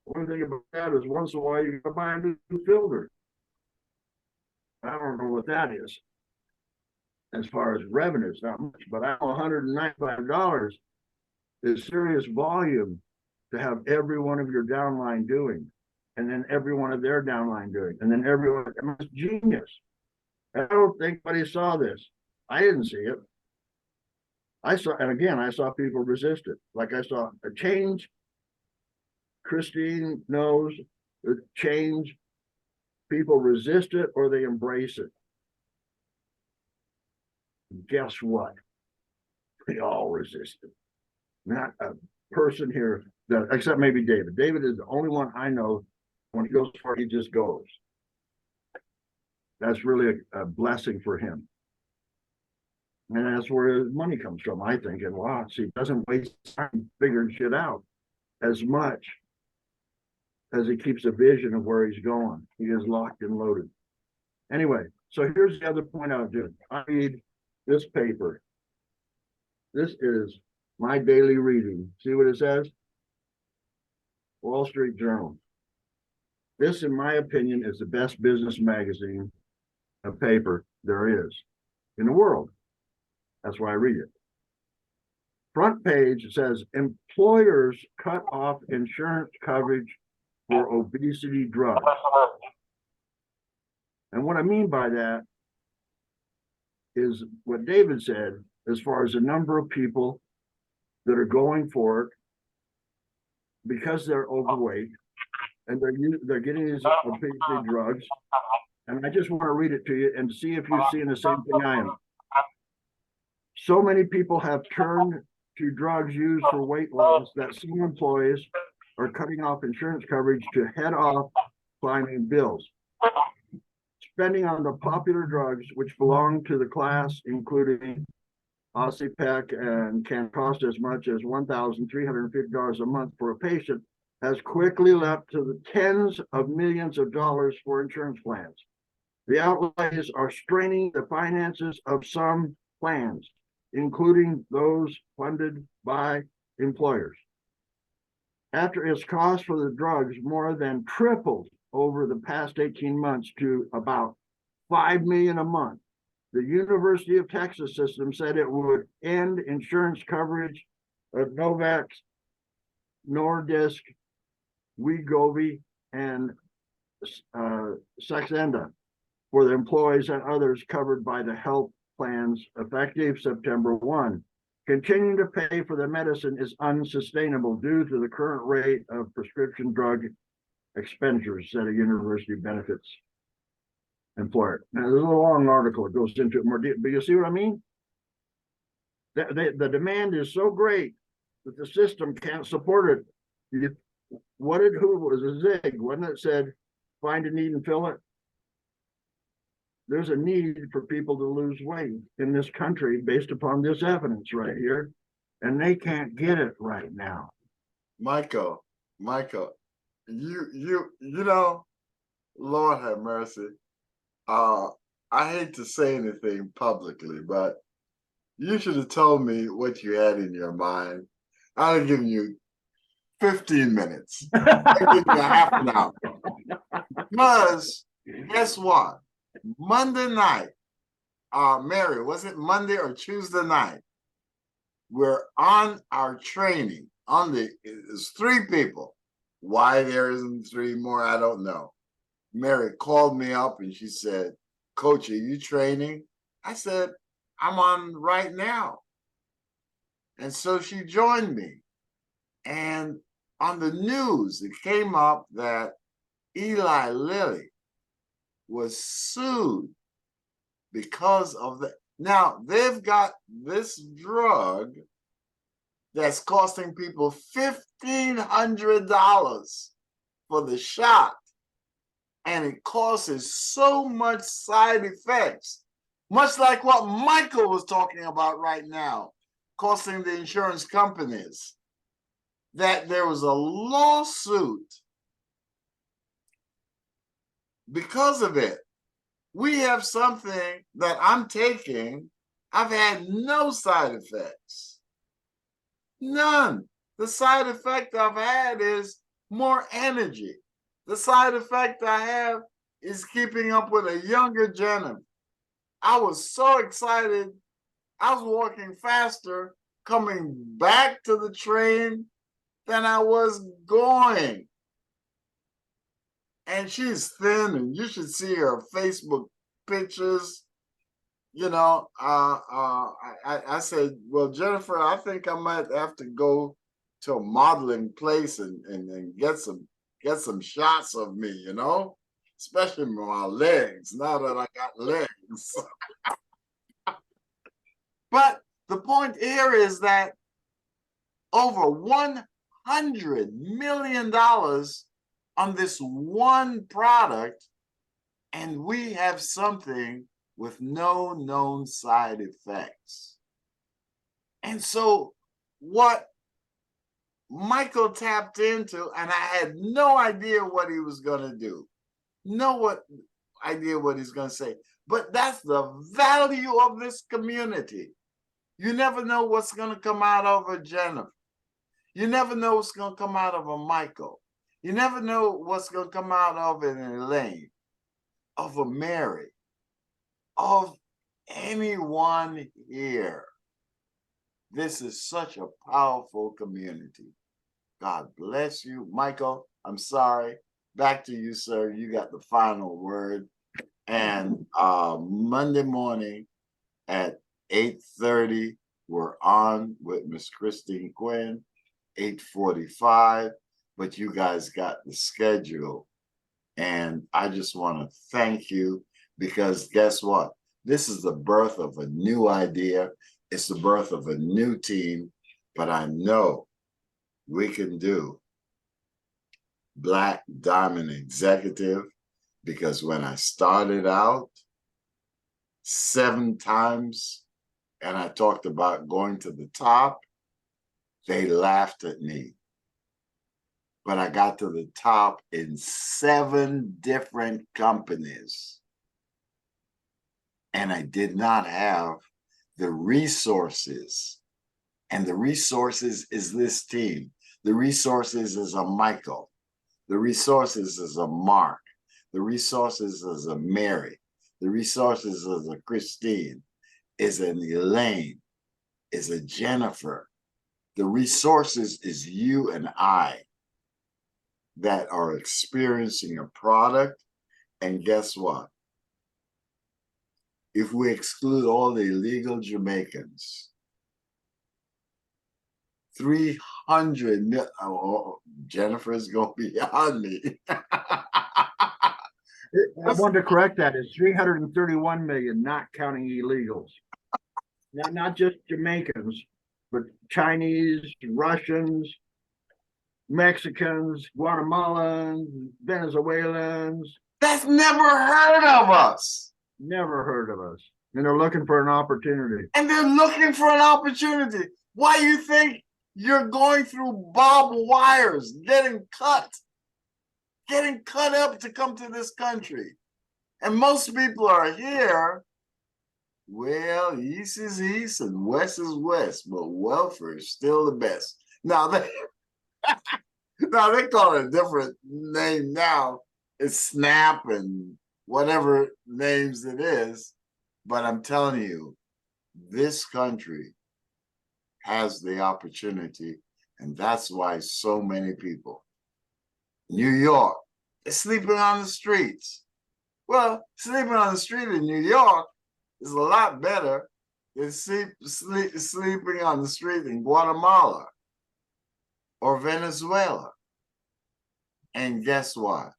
One thing about that is once in a while you gotta buy a new filter. I don't know what that is as far as revenues, not much, but I know $195 is serious volume to have every one of your downline doing, and then every one of their downline doing, and then everyone. It's genius. I don't think anybody saw this. I didn't see it. I saw people resist it. Like I saw a change. Christine knows the change. People resist it or they embrace it. Guess what? They all resist it. Not a person here that, except maybe David. David is the only one I know when he goes for it, he just goes. That's really a blessing for him. And that's where his money comes from, I think. And wow, see, he doesn't waste time figuring shit out as much as he keeps a vision of where he's going. He is locked and loaded. Anyway, so here's the other point I would do. I read this paper. This is my daily reading. See what it says? Wall Street Journal. This, in my opinion, is the best business magazine of paper there is in the world. That's why I read it. Front page says employers cut off insurance coverage for obesity drugs. And what I mean by that is what David said, as far as the number of people that are going for it because they're overweight and they're getting these obesity drugs. And I just want to read it to you and see if you've seen the same thing I am. So many people have turned to drugs used for weight loss that some employees are cutting off insurance coverage to head off climbing bills. Spending on the popular drugs, which belong to the class, including Oxypec and can cost as much as $1,350 a month for a patient, has quickly leapt to the tens of millions of dollars for insurance plans. The outlays are straining the finances of some plans, including those funded by employers. After its cost for the drugs more than tripled over the past 18 months to about $5 million a month. The University of Texas system said it would end insurance coverage of Novavax, Nordisk, Wegovy, and Saxenda for the employees and others covered by the health plans effective September 1. Continuing to pay for the medicine is unsustainable due to the current rate of prescription drug expenditures, said a university benefits employer. Now, there's a long article. It goes into it more deep, but you see what I mean? The demand is so great that the system can't support it. Who was a Zig, wasn't it? Said, find a need and fill it. There's a need for people to lose weight in this country based upon this evidence right here, and they can't get it right now. Michael, you know, Lord have mercy. I hate to say anything publicly, but you should have told me what you had in your mind. I'd have given you 15 minutes. I'd give you a half an hour. Because guess what? Monday night, Mary, was it Monday or Tuesday night? We're on our training. It's 3 people. Why there isn't 3 more, I don't know. Mary called me up and she said, Coach, are you training? I said, I'm on right now. And so she joined me. And on the news, it came up that Eli Lilly was sued because of the. Now, they've got this drug that's costing people $1,500 for the shot. And it causes so much side effects, much like what Michael was talking about right now, costing the insurance companies, that there was a lawsuit because of it. We have something that I'm taking. I've had no side effects. None. The side effect I've had is more energy. The side effect I have is keeping up with a younger gentleman. I was so excited. I was walking faster coming back to the train than I was going. And she's thin, and you should see her Facebook pictures. You know, I said, well, Jennifer, I think I might have to go to a modeling place and get some shots of me, you know, especially my legs, now that I got legs. But the point here is that over $100 million on this one product, and we have something with no known side effects. And so what Michael tapped into, and I had no idea what he was going to do, no idea what he's going to say, but that's the value of this community. You never know what's going to come out of a Jennifer. You never know what's going to come out of a Michael. You never know what's going to come out of an Elaine, of a Mary, of anyone here. This is such a powerful community. God bless you. Michael, I'm sorry. Back to you, sir. You got the final word. And Monday morning at 8:30, we're on with Miss Christine Quinn, 8:45, but you guys got the schedule. And I just want to thank you, because guess what? This is the birth of a new idea. It's the birth of a new team, but I know we can do Black Diamond Executive, because when I started out 7 times and I talked about going to the top, they laughed at me. But I got to the top in 7 different companies. And I did not have the resources. And the resources is this team. The resources is a Michael. The resources is a Mark. The resources is a Mary. The resources is a Christine, is an Elaine, is a Jennifer. The resources is you and I that are experiencing a product. And guess what? If we exclude all the illegal Jamaicans, 300 million, oh, Jennifer's going to be on me. I want to correct that. It's 331 million, not counting illegals. Not just Jamaicans, but Chinese, Russians, Mexicans, Guatemalans, Venezuelans. That's never heard of us. Never heard of us. And they're looking for an opportunity. And they're looking for an opportunity. Why you think you're going through barbed wires, getting cut up to come to this country? And most people are here. Well, east is east and west is west, but welfare is still the best. Now they call it a different name now. It's SNAP and whatever names it is. But I'm telling you, this country has the opportunity, and that's why so many people, New York, is sleeping on the streets. Well, sleeping on the street in New York is a lot better than sleeping on the street in Guatemala or Venezuela. And guess what?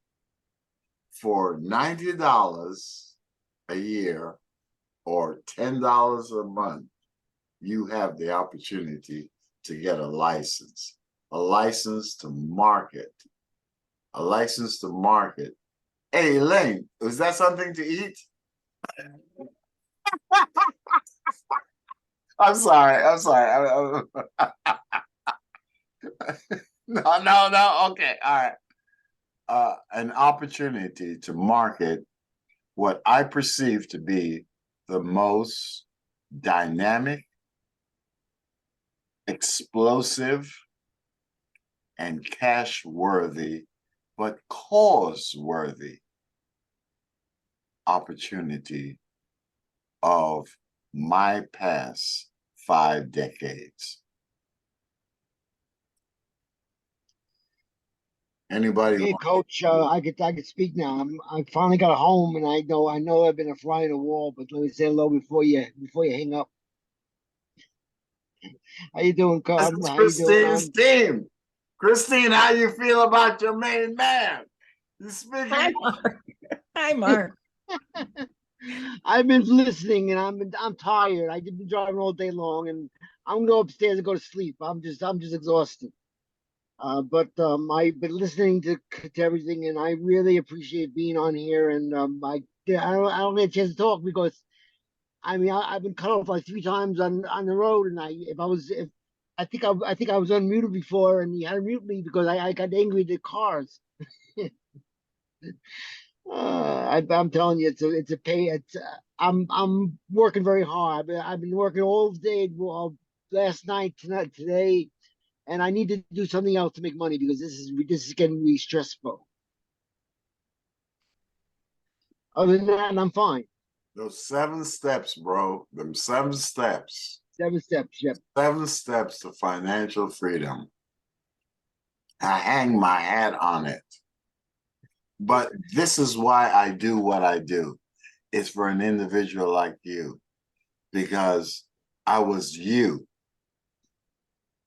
For $90 a year or $10 a month, you have the opportunity to get a license to market, a license to market. Hey, Elaine, is that something to eat? I'm sorry. No. Okay, all right. An opportunity to market what I perceive to be the most dynamic, explosive, and cash-worthy, but cause-worthy opportunity of my past 5 decades. Anybody? Hey, Coach, I could speak now. I finally got home, and I know I've been a fly on the wall, but let me say hello before you hang up. How you doing, Coach? This is How you doing? Christine's team. Christine, how you feel about your main man? You speaking? Hi, Mark. Hi, Mark. I've been listening, and I'm tired. I've been driving all day long, and I'm gonna go upstairs and go to sleep. I'm just exhausted. But I've been listening to everything, and I really appreciate being on here. And I don't get a chance to talk because I've been cut off like 3 times on the road, and I think I was unmuted before, and you had to mute me because I got angry at the cars. I'm telling you, it's a pay. I'm working very hard. I've been working all day, last night, tonight, today, and I need to do something else to make money because this is getting really stressful. Other than that, I'm fine. Those 7 steps, bro. Them 7 steps. 7 steps. Yep. 7 steps to financial freedom. I hang my hat on it. But this is why I do what I do. It's for an individual like you. Because I was you.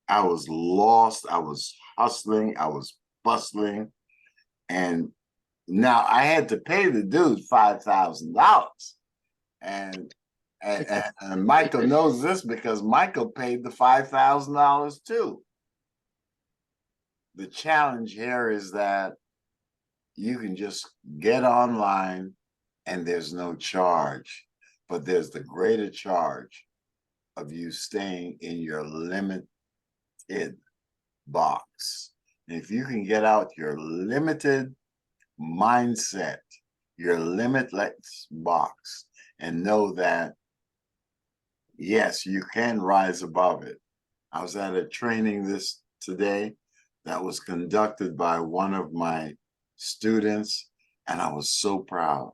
I was lost. I was hustling. I was bustling. And now I had to pay the dude $5,000. And Michael knows this because Michael paid the $5,000 too. The challenge here is that you can just get online and there's no charge, but there's the greater charge of you staying in your limited box. And if you can get out your limited mindset, your limitless box, and know that, yes, you can rise above it. I was at a training today that was conducted by one of my students, and I was so proud.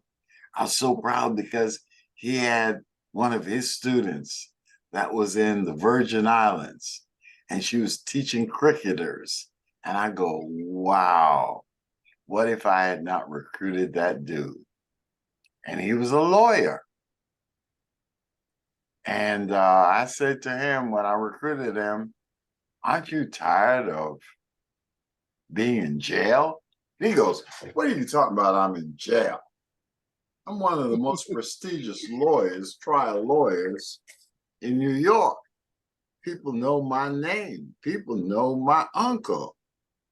I was so proud because he had one of his students that was in the Virgin Islands, and she was teaching cricketers. And I go, wow, what if I had not recruited that dude? And he was a lawyer. And I said to him when I recruited him, aren't you tired of being in jail? He goes, what are you talking about? I'm in jail. I'm one of the most prestigious lawyers, trial lawyers in New York. People know my name. People know my uncle.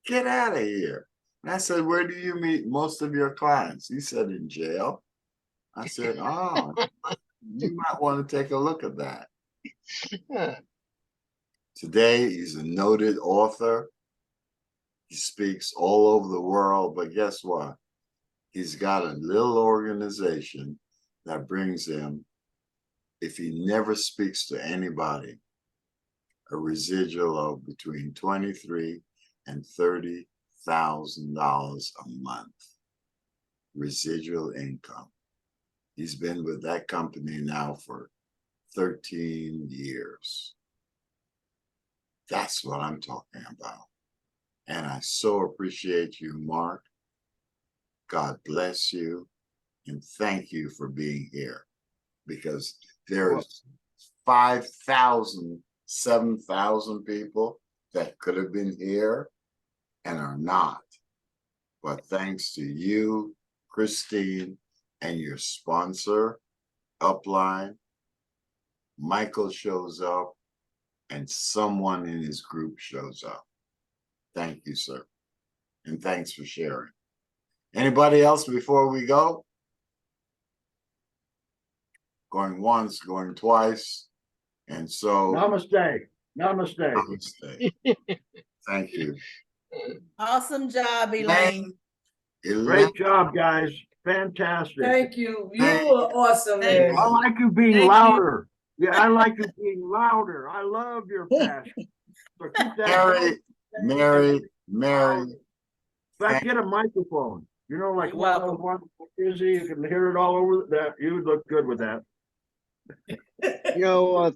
Get out of here. And I said, where do you meet most of your clients? He said, in jail. I said, oh, you might want to take a look at that. Today, he's a noted author. He speaks all over the world, but guess what? He's got a little organization that brings him, if he never speaks to anybody, a residual of between $23,000 and $30,000 a month. Residual income. He's been with that company now for 13 years. That's what I'm talking about. And I so appreciate you, Mark. God bless you. And thank you for being here. Because there's 5,000, 7,000 people that could have been here and are not. But thanks to you, Christine, and your sponsor, Upline, Michael shows up and someone in his group shows up. Thank you, sir. And thanks for sharing. Anybody else before we go? Going once, going twice. And so. Namaste. Namaste. Namaste. Thank you. Awesome job, Elaine. Great job, guys. Fantastic. Thank you. You were awesome, Thank man. I like you being Thank you. louder. Yeah, I like you being louder. I love your passion. So keep that. Mary. If I get a microphone, you know, like You're one welcome. of one Izzy, you can hear it all over that. You would look good with that. You know,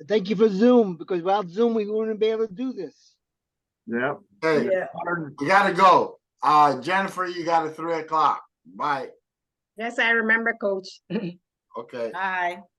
thank you for Zoom, because without Zoom, we wouldn't be able to do this. Yeah. Hey, Yeah. you gotta go. Jennifer, you got a 3 o'clock. Bye. Yes, I remember, Coach. Okay. Bye.